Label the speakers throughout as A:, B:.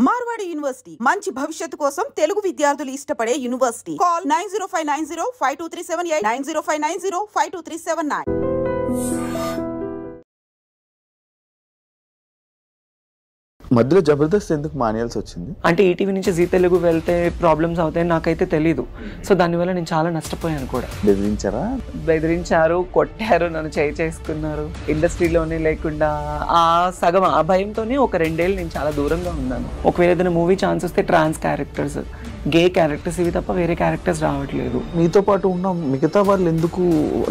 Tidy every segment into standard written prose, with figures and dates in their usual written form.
A: Marwadi university మంచి భవిష్యత్తు కోసం తెలుగు విద్యార్థులు ఇష్టపడే యూనివర్సిటీ. కాల్ 9059052378 9059052379.
B: మధ్యలో జబర్దస్త్ ఎందుకు మానేయాల్సి వచ్చింది?
C: అంటే ఈటీవీ నుంచి జీ తెలుగు వెళ్తే ప్రాబ్లమ్స్ అవుతాయని నాకైతే తెలీదు. సో దానివల్ల నేను చాలా నష్టపోయాను కూడా. బెదిరించారు, కొట్టారు, నన్ను చేసుకున్నారు. ఇండస్ట్రీలోనే లేకుండా ఆ సగం ఆ భయంతోనే ఒక 2 ఏళ్ళు నేను చాలా దూరంగా ఉన్నాను. ఒకవేళ ఏదైనా మూవీ ఛాన్స్ వస్తే ట్రాన్స్ క్యారెక్టర్స్, గే క్యారెక్టర్స్ ఇవి తప్ప వేరే క్యారెక్టర్స్ రావట్లేదు.
B: మీతో పాటు ఉన్న మిగతా వాళ్ళు ఎందుకు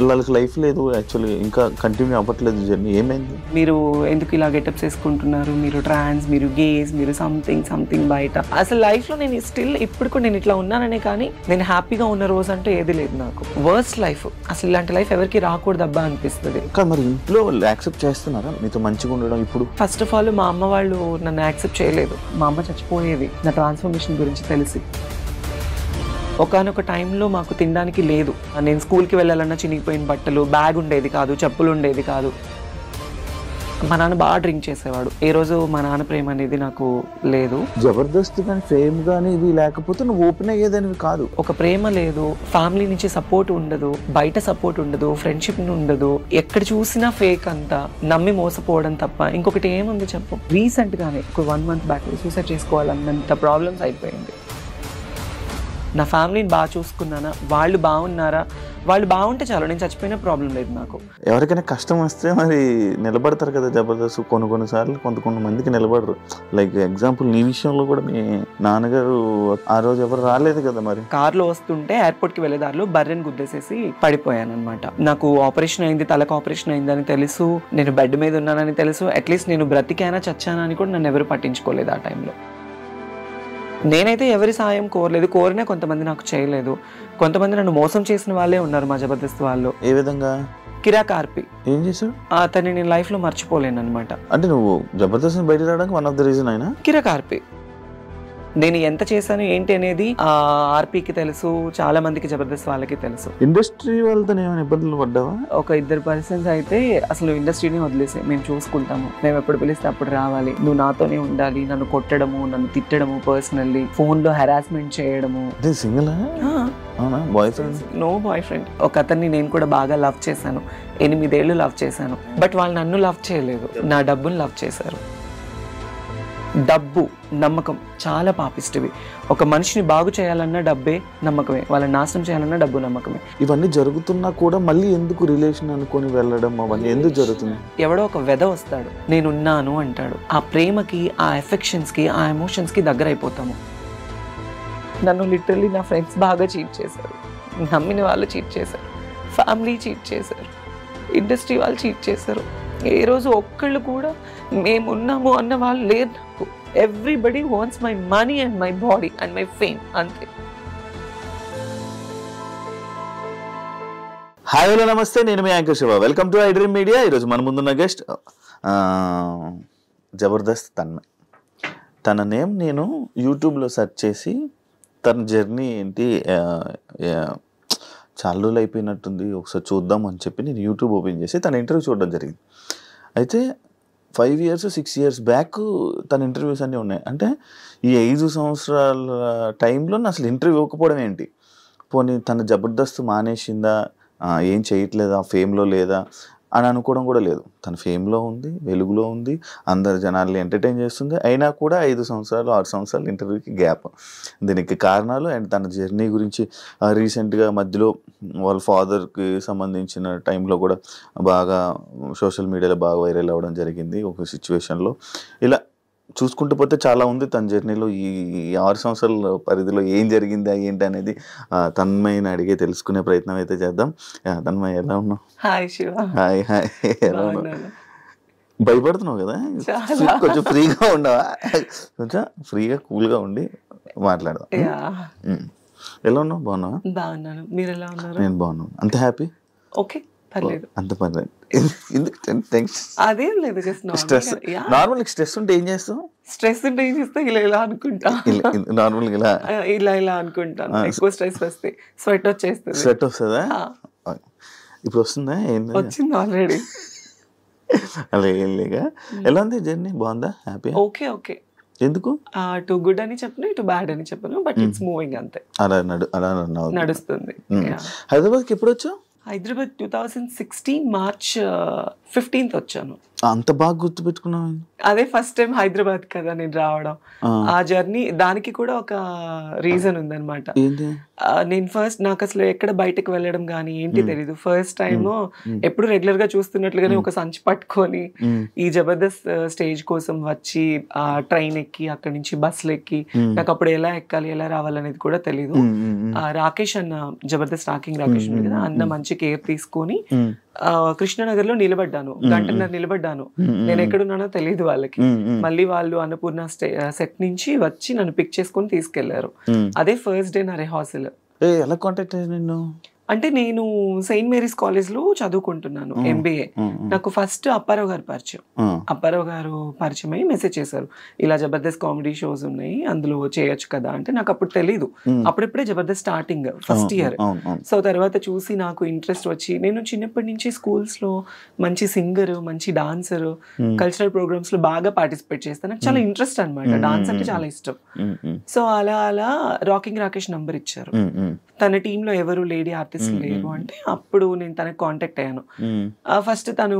B: వాళ్ళకి లైఫ్ లేదు, యాక్చువల్లీ ఇంకా కంటిన్యూ అవ్వట్లేదు జర్నీ? ఏమైంది?
C: మీరు ఎందుకు ఇలా గెటప్స్ వేసుకుంటున్నారు, మీరు ట్రాన్స్, మీరు గేస్, మీరు సంథింగ్ బయట. అసలు లైఫ్లో నేను స్టిల్ ఇప్పుడు కూడా నేను ఇట్లా ఉన్నాననే కానీ నేను హ్యాపీగా ఉన్న రోజు అంటే ఏది లేదు నాకు. వర్స్ట్ లైఫ్, అసలు ఇలాంటి లైఫ్ ఎవరికి రాకూడదు అబ్బా అనిపిస్తుంది.
B: కానీ మరి ఇంట్లో వాళ్ళు యాక్సెప్ట్ చేస్తున్నారా మీతో మంచిగా ఉండడం? ఇప్పుడు
C: ఫస్ట్ ఆఫ్ ఆల్ మా అమ్మ వాళ్ళు నన్ను యాక్సెప్ట్ చేయలేదు. మా అమ్మ చచ్చిపోయేది నా ట్రాన్స్ఫర్మేషన్ గురించి తెలిసి. ఒకనొక టైంలో మాకు తినడానికి లేదు. నేను స్కూల్కి వెళ్ళాలన్నా చినిగిపోయిన బట్టలు, బ్యాగ్ ఉండేది కాదు, చెప్పులు ఉండేది కాదు. మా నాన్న బాగా డ్రింక్ చేసేవాడు. ఏ రోజు మా నాన్న ప్రేమ అనేది నాకు లేదు.
B: జబర్దస్త్ కానీ ఫేమ్ కానీ ఇవి లేకపోతే నువ్వు ఓపెన్ అయ్యేదానివి కాదు.
C: ఒక ప్రేమ లేదు, ఫ్యామిలీ నుంచి సపోర్ట్ ఉండదు, బయట సపోర్ట్ ఉండదు, ఫ్రెండ్షిప్ ఉండదు. ఎక్కడ చూసినా ఫేక్ అంతా, నమ్మి మోసపోవడం తప్ప ఇంకొకటి ఏముంది చెప్పు. రీసెంట్ గానే ఒక 1 మంత్ బ్యాక్ సూసైడ్ చేసుకోవాలన్నంత ప్రాబ్లమ్స్ అయిపోయింది. నా ఫ్యామిలీని బాగా చూసుకున్నానా, వాళ్ళు బాగున్నారా, వాళ్ళు బాగుంటే చాలు, నేను చచ్చిపోయినా ప్రాబ్లం లేదు నాకు.
B: ఎవరికైనా కష్టం వస్తే మరి నిలబడతారు కదా జబర్దస్త్. కొన్నిసార్లు కొంతమందికి నిలబడరు. లైక్ ఎగ్జాంపుల్ నీ విషయంలో కూడా మీ నాన్నగారు ఆ రోజు ఎవరు రాలేదు కదా. మరి
C: కార్లో వస్తుంటే ఎయిర్పోర్ట్కి వెళ్ళే దారిలో బర్రెని గుద్దేసేసి పడిపోయాను అనమాట. నాకు ఆపరేషన్ అయింది, తలకు ఆపరేషన్ అయిందని తెలుసు, నేను బెడ్ మీద ఉన్నానని తెలుసు. అట్లీస్ట్ నేను బ్రతికానా చచ్చానా అని కూడా నన్ను ఎవరు పట్టించుకోలేదు ఆ టైంలో. నేనైతే ఎవరి సాయం కోరలేదు, కోరినా కొంతమంది నాకు చేయలేదు. కొంతమంది నన్ను మోసం చేసిన వాళ్ళే ఉన్నారు మా జబర్దస్త్ వాళ్ళు.
B: ఏ విధంగా?
C: కిరాక్ ఆర్పి
B: ఏం చేశాడు?
C: అతన్ని నేను లైఫ్ లో మర్చిపోలేను అనమాట.
B: అంటే నువ్వు జబర్దస్త్ బయట రావడానికి వన్ ఆఫ్ ద రీజన్ అయినా
C: కిరాక్ ఆర్పి. నేను ఎంత చేశాను ఏంటి అనేది ఆ ఆర్పీకి తెలుసు, చాలా మందికి జబర్దస్త్ వాళ్ళకి తెలుసు.
B: ఇండస్ట్రీ వాళ్ళతో ఏమైనా ఇబ్బందులు పడ్డావా?
C: ఒక 2 పర్సన్స్ అయితే అసలు ఇండస్ట్రీని వదిలేసి మేము చూసుకుంటాము, మేము ఎప్పుడు పిలిస్తే అప్పుడు రావాలి, నువ్వు నాతోనే ఉండాలి, నన్ను కొట్టడము, నన్ను తిట్టడము, పర్సనల్లీ ఫోన్ లో హెరాస్మెంట్ చేయడము.
B: Single boyfriend?
C: No boyfriend. ఒక అతన్ని నేను కూడా బాగా లవ్ చేశాను, 8 ఏళ్ళు లవ్ చేశాను. బట్ వాళ్ళు నన్ను లవ్ చేయలేదు, నా డబ్బుని లవ్ చేశారు. డబ్బు, నమ్మకం చాలా పాపిస్టివి. ఒక మనిషిని బాగు చేయాలన్నా డబ్బే, నమ్మకమే. వాళ్ళని నాశనం చేయాలన్నా డబ్బు, నమ్మకమే.
B: ఇవన్నీ జరుగుతున్నా కూడా మళ్ళీ ఎందుకు రిలేషన్ అనుకొని వెళ్ళడం అవన్నీ ఎందుకు జరుగుతుంది?
C: ఎవడో ఒక వెద వస్తాడు, నేనున్నాను అంటాడు. ఆ ప్రేమకి, ఆ ఎఫెక్షన్స్కి, ఆ ఎమోషన్స్కి దగ్గర అయిపోతాము. నన్ను లిటరల్లీ నా ఫ్రెండ్స్ బాగా చీట్ చేశారు, నమ్మిన వాళ్ళు చీట్ చేశారు, ఫ్యామిలీ చీట్ చేశారు, ఇండస్ట్రీ వాళ్ళు చీట్ చేశారు. ఏ రోజు ఒక్కళ్ళు కూడా మేమున్నాము అన్న వాళ్ళు లేరు నాకు. Everybody wants my money and my body and my fame, అంతే.
B: హాయ్ హలో నమస్తే, నేను మీ anchor Shiva. Welcome to iDream media. ఈరోజు మన ముందున్న గెస్ట్ జబర్దస్త్ తన్మయ్. తన నేమ్ నేను యూట్యూబ్లో సెర్చ్ చేసి తన జర్నీ ఏంటి, చాలా రోజులు అయిపోయినట్టుంది, ఒకసారి చూద్దాం అని చెప్పి నేను యూట్యూబ్ ఓపెన్ చేసి తన ఇంటర్వ్యూ చూడడం జరిగింది. అయితే 5 years 6 years బ్యాక్ తన ఇంటర్వ్యూస్ అన్నీ ఉన్నాయి. అంటే ఈ 5 సంవత్సరాల టైంలో అసలు ఇంటర్వ్యూ ఇవ్వకపోవడం ఏంటి, పోనీ తన జబర్దస్త్ మానేసిందా, ఏం చేయట్లేదా, ఫేమ్లో లేదా అని అనుకోవడం కూడా లేదు. తన ఫేమ్లో ఉంది, వెలుగులో ఉంది, అందరు జనాల్ని ఎంటర్టైన్ చేస్తుంది. అయినా కూడా 5 సంవత్సరాలు 6 సంవత్సరాలు ఇంటర్వ్యూకి గ్యాప్. దీనికి కారణాలు అండ్ తన జర్నీ గురించి రీసెంట్గా మధ్యలో వాళ్ళ ఫాదర్కి సంబంధించిన టైంలో కూడా బాగా సోషల్ మీడియాలో బాగా వైరల్ అవ్వడం జరిగింది ఒక సిచ్యువేషన్లో. ఇలా చూసుకుంటూ పోతే చాలా ఉంది తన జర్నీలో. ఈ 6 సంవత్సరాల పరిధిలో ఏం జరిగిందా ఏంటి అనేది తన్మయ్యని అడిగే తెలుసుకునే ప్రయత్నం అయితే చేద్దాం. తన్మయ్య, ఎలా ఉన్నావు?
C: హాయ్ శివ.
B: హాయ్ హాయ్, ఎలా ఉన్నావు? భయపడుతున్నావు కదా, కొంచెం ఫ్రీగా ఉండవా? కొంచెం ఫ్రీగా కూల్గా ఉండి మాట్లాడదాం. ఎలా ఉన్నావు? బాగున్నావా?
C: బాగున్నాను, మీరు ఎలా ఉన్నారు?
B: నేను బాగున్నాను. అంత హ్యాపీ?
C: ఓకే, పర్లేదు.
B: అంత పర్లేదు.
C: అదేం లేదు,
B: స్ట్రెస్ నార్మల్. స్ట్రెస్ ఉంటే ఏం చేస్తావు?
C: స్ట్రెస్ ఉంటే ఏం చేస్తా, ఇలా అనుకుంటా.
B: నార్మల్
C: ఇలా అనుకుంటాను. ఎక్కువ స్ట్రెస్ వస్తే స్వెట్ వచ్చేస్తుంది.
B: స్వెట్ వస్తుందా? ఇప్పుడు వస్తుందా?
C: వచ్చింది ఆల్రెడీ.
B: అలా ఏం లేక. ఎలా ఉంది జర్నీ? బాగుందా? హ్యాపీ?
C: Okay okay.
B: ఎందుకు
C: టు గుడ్ అని చెప్పను, టు బ్యాడ్ అని చెప్పను, బట్ ఇట్స్ మూవింగ్ అంతే,
B: అలా
C: నడుస్తుంది.
B: హైదరాబాద్కి ఎప్పుడు వచ్చావు?
C: హైదరాబాద్ 2016 March 15th వచ్చాను.
B: అంత బాగా గుర్తుపెట్టుకున్నావు?
C: అదే ఫస్ట్ టైం హైదరాబాద్ కదా నేను రావడం. ఆ జర్నీ దానికి కూడా ఒక రీజన్ ఉందన్నమాట. నేను ఫస్ట్ నాకు అసలు ఎక్కడ బయటకు వెళ్ళడం కానీ ఏంటి తెలీదు. ఫస్ట్ టైం ఎప్పుడు రెగ్యులర్ గా చూస్తున్నట్లుగానే ఒక సంచి పట్టుకొని ఈ జబర్దస్త్ స్టేజ్ కోసం వచ్చి ఆ ట్రైన్ ఎక్కి అక్కడి నుంచి బస్సులు ఎక్కి, నాకు అప్పుడు ఎలా ఎక్కాలి ఎలా రావాలనేది కూడా తెలీదు. రాకేష్ అన్న, జబర్దస్త్ రాకింగ్ రాకేష్ ఉంది కదా, అన్న మంచి కేర్ తీసుకొని కృష్ణనగర్ లో నిలబడ్డాను, గంటన్నర నిలబడ్డాను. నేను ఎక్కడున్నానో తెలియదు వాళ్ళకి. మళ్ళీ వాళ్ళు అన్నపూర్ణ సెట్ నుంచి వచ్చి నన్ను పిక్ చేసుకొని తీసుకెళ్లారు. అదే ఫస్ట్ డే నా రిహార్సల్.
B: ఎలా కాంటాక్ట్ అయ్యాను నిన్ను?
C: అంటే నేను సెయింట్ మేరీస్ కాలేజ్ లో చదువుకుంటున్నాను MBA. నాకు ఫస్ట్ అప్పారావు గారు పరిచయం. అప్పారావు గారు పరిచయం అయ్యి మెసేజ్ చేశారు, ఇలా జబర్దస్త్ కామెడీ షోస్ ఉన్నాయి అందులో చేయొచ్చు కదా అంటే. నాకు అప్పుడు తెలీదు, అప్పుడప్పుడే Jabardasth starting first year. So తర్వాత చూసి నాకు ఇంట్రెస్ట్ వచ్చి, నేను చిన్నప్పటి నుంచి స్కూల్స్ లో మంచి సింగర్, మంచి డాన్సర్, కల్చరల్ ప్రోగ్రామ్స్ లో బాగా పార్టిసిపేట్ చేస్తాను. నాకు చాలా ఇంట్రెస్ట్ అనమాట, డాన్స్ అంటే చాలా ఇష్టం. సో అలా రాకింగ్ రాకేష్ నంబర్ ఇచ్చారు. తన టీంలో ఎవరు లేడీ ఆర్టిస్ట్ లేరు అంటే అప్పుడు నేను తనకు కాంటాక్ట్ అయ్యాను. ఫస్ట్ తను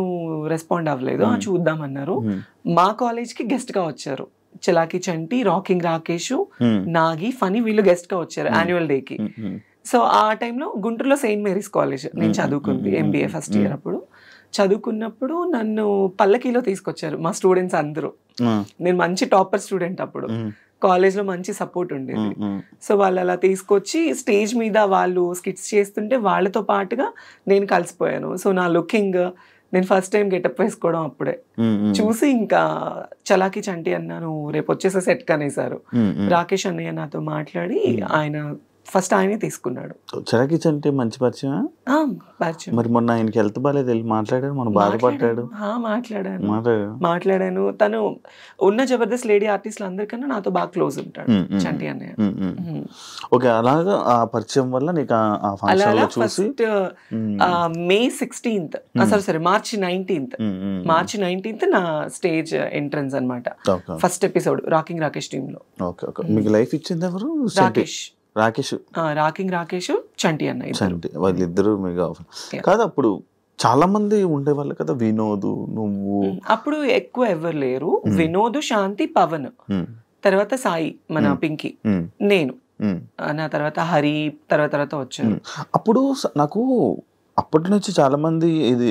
C: రెస్పాండ్ అవ్వలేదు, చూద్దామన్నారు. మా కాలేజ్ కి గెస్ట్ గా వచ్చారు చలాకీ చంటి, రాకింగ్ రాకేష్, నాగి, ఫనీ, వీళ్ళు గెస్ట్ గా వచ్చారు యాన్యువల్ డే కి. సో ఆ టైంలో గుంటూరులో సెయింట్ మేరీస్ కాలేజ్ నేను చదువుకుంది, MBA ఫస్ట్ ఇయర్. అప్పుడు చదువుకున్నప్పుడు నన్ను పల్లకీలో తీసుకొచ్చారు మా స్టూడెంట్స్ అందరూ. నేను మంచి టాపర్ స్టూడెంట్ అప్పుడు, కాలేజ్ లో మంచి సపోర్ట్ ఉండేది. సో వాళ్ళు అలా తీసుకొచ్చి స్టేజ్ మీద వాళ్ళు స్కిట్స్ చేస్తుంటే వాళ్ళతో పాటుగా నేను కలిసిపోయాను. సో నా లుకింగ్, నేను ఫస్ట్ టైం గెటప్ వేసుకోవడం అప్పుడే చూసి ఇంకా చలాకీ చంటి అన్నాను రేపు వచ్చేసే సెట్ కనేసారు. రాకేష్ అన్నయ్య నాతో మాట్లాడి ఆయన ఫస్ట్ ఆయనే తీసుకున్నాడు.
B: చలాకీ చంటి మంచి పరిచయం. మరి మొన్న ఆయనకి హెల్త్ బాగాలేదు, వెళ్ళి మాట్లాడాడు, మనం బాధపడ్డాడు.
C: మాట్లాడాను. తను ఉన్న జబర్దస్త్ లేడీ ఆర్టిస్టులు అందరికన్నా నాతో బాగా క్లోజ్ ఉంటాడు చంటి అన్నయ్య.
B: ఓకే, అలాగా ఆ పరిచయం వల్ల నీకు ఆ ఫంక్షన్ లో చూసి
C: May 16th March 19th నా స్టేజ్ ఎంట్రన్స్ అన్నమాట. First episode rocking Rakesh team లో.
B: మీకు లైఫ్ ఇచ్చింది ఎవరు?
C: రాకింగ్ రాకేష్, చంటి అన్న,
B: వాళ్ళిద్దరు మీకు కాదు. అప్పుడు చాలా మంది ఉండేవాళ్ళు కదా, వినోద్, నువ్వు.
C: అప్పుడు ఎక్కువ ఎవరు లేరు, వినోద్, శాంతి, పవన్, తర్వాత సాయి, మన పింకీ, నేను, నా తర్వాత హరి తర్వాత వచ్చారు.
B: అప్పుడు నాకు అప్పటి నుంచి చాలా మంది ఇది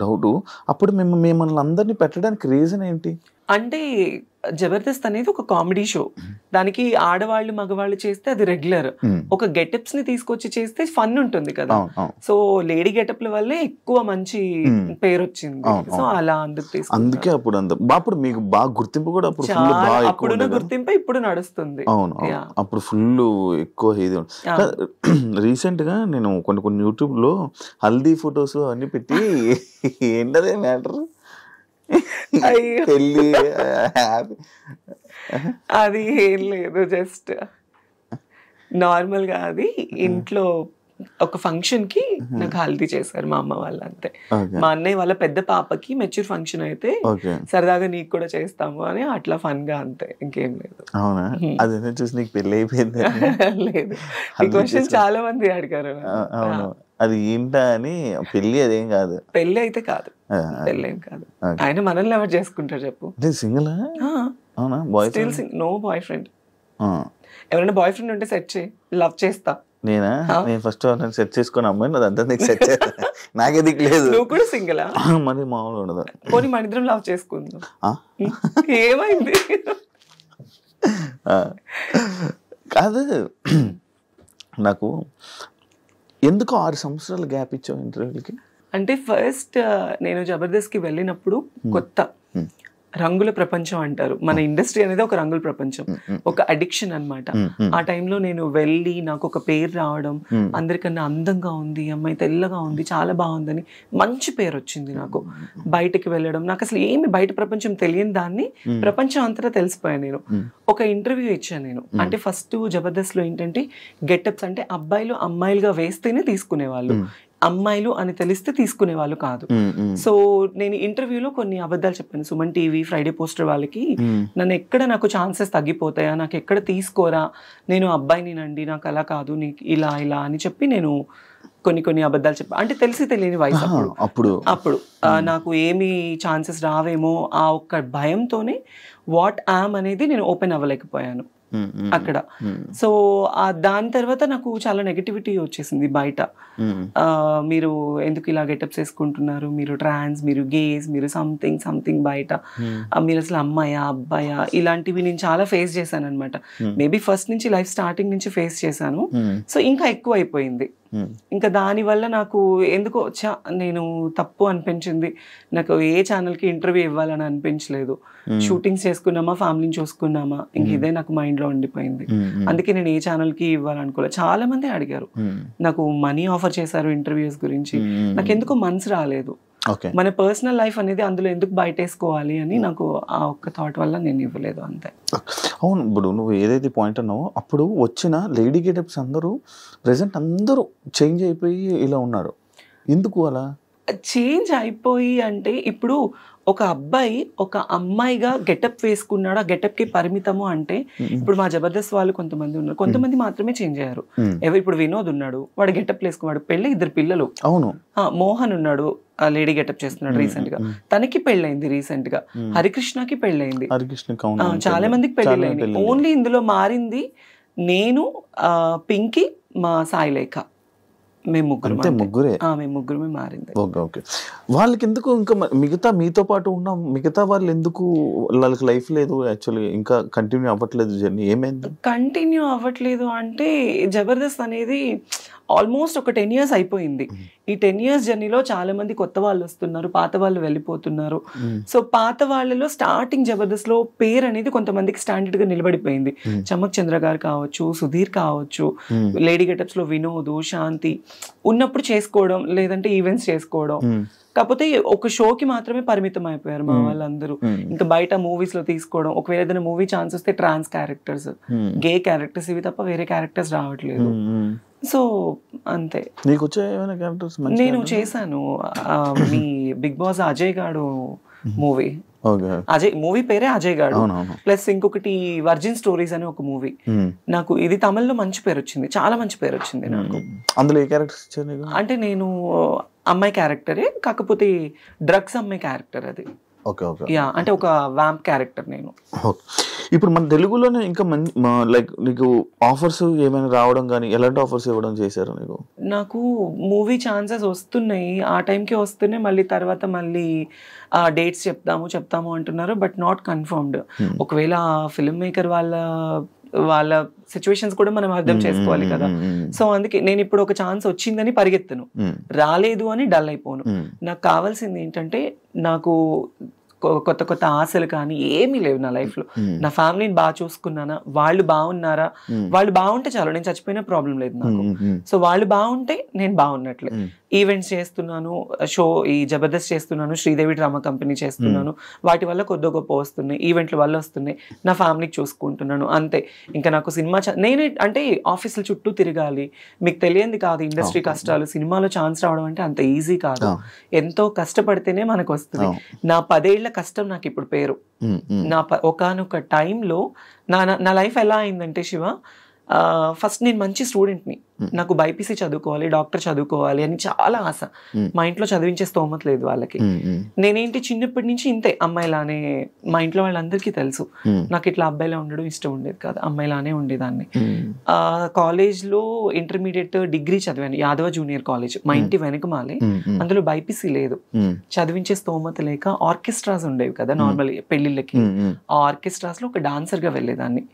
B: డౌట్, అప్పుడు మిమ్మల్ని అందరినీ పెట్టడానికి రీజన్ ఏంటి
C: అంటే జబర్దస్త్ అనేది ఒక కామెడీ షో, దానికి ఆడవాళ్ళు మగవాళ్ళు చేస్తే అది రెగ్యులర్, ఒక గెటప్స్ ని తీసుకొచ్చి చేస్తే ఫన్ ఉంటుంది కదా. సో లేడీ గెటప్ల వల్లే ఎక్కువ మంచి పేరు వచ్చింది. సో అలా అందుకే
B: అప్పుడు మీకు బాగా గుర్తింపు కూడా
C: అప్పుడున్న గుర్తింపు ఇప్పుడు నడుస్తుంది.
B: అవును, అప్పుడు ఫుల్ ఎక్కువ ఇది. రీసెంట్ గా నేను కొన్ని యూట్యూబ్ లో హల్దీ ఫొటోస్ అన్ని పెట్టి ఏంటదే మ్యాటర్,
C: అది ఏం లేదు, జస్ట్ నార్మల్ గా అది ఇంట్లో ఒక ఫంక్షన్ కి నాకు హల్దీ చేశారు మా అమ్మ వాళ్ళు, అంతే. మా అన్నయ్య వాళ్ళ పెద్ద పాపకి మెచ్యూర్ ఫంక్షన్ అయితే సరదాగా నీకు కూడా చేస్తాము అని అట్లా ఫన్ గా, అంతే, ఇంకేం లేదు.
B: అవునా? అదే చూసి నీకు పెళ్లి అయిపోయింది?
C: లేదు, ఈ క్వశ్చన్ చాలా మంది అడిగారు.
B: అది ఏంటా అని. పెళ్లి అదేం కాదు,
C: పెళ్లి అయితే కాదు, పెళ్లి ఏం కాదు. ఆయన మనల్ని ఎవరు చేసుకుంటారు చెప్పు?
B: సింగిల్? అవునా?
C: No boyfriend. ఎవరైనా బాయ్ ఫ్రెండ్ ఉంటే సెట్ చేయి, లవ్ చేస్తా.
B: నేను ఫస్ట్ సెట్ చేసుకుని అమ్మాయి అదంతా నీకు సెట్ చేస్తా, నాకే దిక్కు లేదు.
C: నువ్వు కూడా సింగిలా?
B: మరి మామూలు ఉండదు.
C: పోనీ మన ఇద్దరం లవ్ చేసుకుందాం. ఏమైంది?
B: కాదు, నాకు ఎందుకు 6 సంవత్సరాలు గ్యాప్ ఇచ్చావు ఇంటర్వ్యూలకి?
C: అంటే ఫస్ట్ నేను జబర్దస్త్కి వెళ్ళినప్పుడు కొత్త రంగుల ప్రపంచం అంటారు, మన ఇండస్ట్రీ అనేది ఒక రంగుల ప్రపంచం, ఒక అడిక్షన్ అన్నమాట. ఆ టైంలో నేను వెళ్ళి నాకు ఒక పేరు రావడం, అందరికన్నా అందంగా ఉంది అమ్మాయి, తెల్లగా ఉంది, చాలా బాగుందని మంచి పేరు వచ్చింది నాకు. బయటకు వెళ్ళడం, నాకు అసలు ఏమి బయట ప్రపంచం తెలియని దాన్ని ప్రపంచం అంతటా తెలిసిపోయాను నేను. ఒక ఇంటర్వ్యూ ఇచ్చాను నేను. అంటే ఫస్ట్ జబర్దస్త్ లో ఏంటంటే గెటప్స్ అంటే అబ్బాయిలు అమ్మాయిలుగా వేస్తేనే తీసుకునేవాళ్ళు, అమ్మాయిలు అని తెలిస్తే తీసుకునే వాళ్ళు కాదు. సో నేను ఇంటర్వ్యూలో కొన్ని అబద్ధాలు చెప్పాను. సుమన్ టీవీ, ఫ్రైడే పోస్టర్ వాళ్ళకి నన్ను ఎక్కడ నాకు ఛాన్సెస్ తగ్గిపోతాయా, నాకు ఎక్కడ తీసుకోరా, నేను అబ్బాయినినండి, నాకు అలా కాదు, నీకు ఇలా ఇలా అని చెప్పి నేను కొన్ని అబద్ధాలు చెప్పా. అంటే తెలిసి తెలియని వయసు అప్పుడు నాకు ఏమి ఛాన్సెస్ రావేమో ఆ ఒక్క భయంతోనే వాట్ యామ్ అనేది నేను ఓపెన్ అవ్వలేకపోయాను అక్కడ. సో దాని తర్వాత నాకు చాలా నెగటివిటీ వచ్చేసింది బయట. మీరు ఎందుకు ఇలా గెటప్స్ వేసుకుంటున్నారు, మీరు ట్రాన్స్, మీరు గేస్, మీరు సంథింగ్ బయట, మీరు అసలు అమ్మాయా అబ్బాయా, ఇలాంటివి నేను చాలా ఫేస్ చేశాను అనమాట. మేబీ ఫస్ట్ నుంచి లైఫ్ స్టార్టింగ్ నుంచి ఫేస్ చేశాను. సో ఇంకా ఎక్కువ అయిపోయింది. ఇంకా దానివల్ల నాకు ఎందుకో నేను తప్పు అనిపించింది. నాకు ఏ ఛానల్కి ఇంటర్వ్యూ ఇవ్వాలని అనిపించలేదు. షూటింగ్స్ చేసుకున్నామా, ఫ్యామిలీని చూసుకున్నామా, ఇంక ఇదే నాకు మైండ్లో ఉండిపోయింది. అందుకే నేను ఏ ఛానల్కి ఇవ్వాలనుకోలేదు. చాలా మంది అడిగారు, నాకు మనీ ఆఫర్ చేశారు ఇంటర్వ్యూస్ గురించి. నాకు ఎందుకో మనసు రాలేదు. మన పర్సనల్ లైఫ్ అనేది అందులో ఎందుకు బయటేసుకోవాలి అని నాకు ఆ ఒక్క థాట్ వల్ల నేను ఇవ్వలేదు అంతే.
B: అవును, ఇప్పుడు నువ్వు ఏదైతే పాయింట్ అన్నావో అప్పుడు వచ్చిన లేడీ గెటప్స్ అందరూ ప్రెసెంట్ అందరూ చేంజ్ అయిపోయి ఇలా ఉన్నారు. ఎందుకు అలా
C: చేంజ్ అయిపోయి అంటే, ఇప్పుడు ఒక అబ్బాయి ఒక అమ్మాయిగా గెటప్ వేసుకున్నాడు, ఆ గెటప్ కి పరిమితము అంటే, ఇప్పుడు మా జబర్దస్త్ వాళ్ళు కొంతమంది ఉన్నారు, కొంతమంది మాత్రమే చేంజ్ అయ్యారు. ఇప్పుడు వినోద్ ఉన్నాడు, వాడు గెటప్ వేసుకున్నాడు, పెళ్ళి 2 పిల్లలు.
B: అవును.
C: మోహన్ ఉన్నాడు, లేడీ గెటప్ చేస్తున్నాడు రీసెంట్ గా, తనకి పెళ్ళైంది రీసెంట్ గా. హరికృష్ణకి పెళ్ళైంది, చాలా మందికి పెళ్ళైంది. ఓన్లీ ఇందులో మారింది నేను, పింకీ, మా సాయిలేఖ, మేము ముగ్గురమే మారింది.
B: వాళ్ళకి ఎందుకు ఇంకా మిగతా మీతో పాటు ఉన్న మిగతా వాళ్ళు ఎందుకు వాళ్ళకి లైఫ్ లేదు, యాక్చువల్లీ ఇంకా కంటిన్యూ అవ్వట్లేదు జర్నీ? ఏమైంది
C: కంటిన్యూ అవ్వట్లేదు అంటే, జబర్దస్త్ అనేది ఆల్మోస్ట్ ఒక 10 years అయిపోయింది. ఈ 10 years జర్నీలో చాలా మంది కొత్త వాళ్ళు వస్తున్నారు, పాత వాళ్ళు వెళ్ళిపోతున్నారు. సో పాత వాళ్ళలో స్టార్టింగ్ జబర్దస్త్ లో పేరు అనేది కొంతమందికి స్టాండర్డ్ గా నిలబడిపోయింది. చమక్ చంద్ర గారు కావచ్చు, సుధీర్ కావచ్చు, లేడీ గెటప్స్ లో వినోద్, శాంతి ఉన్నప్పుడు చేసుకోవడం, లేదంటే ఈవెంట్స్ చేసుకోవడం. కాకపోతే ఒక షోకి మాత్రమే పరిమితం అయిపోయారు మా వాళ్ళందరూ. ఇంకా బయట మూవీస్ లో తీసుకోవడం, ఒకవేళ ఏదైనా మూవీ ఛాన్స్ వస్తే ట్రాన్స్ క్యారెక్టర్స్, గే క్యారెక్టర్స్, ఇవి తప్ప వేరే క్యారెక్టర్స్ రావట్లేదు. సో అంతే. నేను చేశాను మీ బిగ్ బాస్ అజయ్ గాడు మూవీ, అజయ్ మూవీ పేరే అజయ్ గాడు, ప్లస్ ఇంకొకటి వర్జిన్ స్టోరీస్ అని ఒక మూవీ. నాకు ఇది తమిళ్లో మంచి పేరు వచ్చింది, చాలా మంచి పేరు వచ్చింది నాకు.
B: అందులో ఏ క్యారెక్టర్ ఇచ్చారు?
C: అంటే నేను అమ్మాయి క్యారెక్టరే, కాకపోతే డ్రగ్స్ అమ్మాయి క్యారెక్టర్ అది. అంటే ఒక వ్యాంప్ క్యారెక్టర్ నేను.
B: ఇప్పుడు మన తెలుగులోనే ఇంకా లైక్ నీకు ఆఫర్స్ ఏమైనా రావడం కానీ, ఎలాంటి ఆఫర్స్ ఇవ్వడం చేశారు నీకు?
C: నాకు మూవీ ఛాన్సెస్ వస్తున్నాయి, ఆ టైంకి వస్తున్నాయి. మళ్ళీ తర్వాత మళ్ళీ డేట్స్ చెప్తాము అంటున్నారు, బట్ నాట్ కన్ఫర్మ్డ్. ఒకవేళ ఫిల్మ్ మేకర్ వాళ్ళ సిచ్యువేషన్స్ కూడా మనం అర్థం చేసుకోవాలి కదా. సో అందుకే నేను ఇప్పుడు ఒక ఛాన్స్ వచ్చిందని పరిగెత్తను, రాలేదు అని డల్ అయిపోను. నాకు కావాల్సింది ఏంటంటే, నాకు కొత్త ఆశలు కానీ ఏమీ లేవు నా లైఫ్ లో. నా ఫ్యామిలీని బాగా చూసుకున్నానా, వాళ్ళు బాగున్నారా, వాళ్ళు బాగుంటే చాలు, నేను చచ్చిపోయినా ప్రాబ్లం లేదు నాకు. సో వాళ్ళు బాగుంటే నేను బాగున్నట్లే. ఈవెంట్స్ చేస్తున్నాను, ఈ జబర్దస్త్ చేస్తున్నాను, శ్రీదేవి డ్రామా కంపెనీ చేస్తున్నాను, వాటి వల్ల కొద్ది గొప్ప వస్తున్నాయి, ఈవెంట్ల వల్ల వస్తున్నాయి, నా ఫ్యామిలీకి చూసుకుంటున్నాను అంతే. ఇంకా నాకు సినిమా నేనే అంటే ఆఫీసుల చుట్టూ తిరగాలి, మీకు తెలియంది కాదు ఇండస్ట్రీ కష్టాలు. సినిమాలో ఛాన్స్ రావడం అంటే అంత ఈజీ కాదు, ఎంతో కష్టపడితేనే మనకు వస్తుంది. నా 10 ఏళ్ల కష్టం నాకు ఇప్పుడు పేరు. నా ఒకానొక టైంలో నా లైఫ్ ఎలా అయిందంటే, శివ, ఫస్ట్ నేను మంచి స్టూడెంట్ని, నాకు బైపీసీ చదువుకోవాలి, డాక్టర్ చదువుకోవాలి అని చాలా ఆశ. మా ఇంట్లో చదివించే స్తోమత లేదు వాళ్ళకి. నేనేంటి చిన్నప్పటి నుంచి ఇంతే, అమ్మాయిలానే. మా ఇంట్లో వాళ్ళందరికీ తెలుసు నాకు ఇట్లా అబ్బాయిలా ఉండడం ఇష్టం ఉండేది కాదు, అమ్మాయిలానే ఉండేదాన్ని. కాలేజ్లో ఇంటర్మీడియట్ డిగ్రీ చదివాను, యాదవ జూనియర్ కాలేజ్, మా ఇంటి వెనకమాలే. అందులో బైపీసీ లేదు, చదివించే స్తోమత లేక ఆర్కెస్ట్రాస్ ఉండేవి కదా నార్మల్ పెళ్లిళ్ళకి. ఆ ఆర్కెస్ట్రాస్ లో ఒక డాన్సర్ గా వెళ్ళేదాన్ని.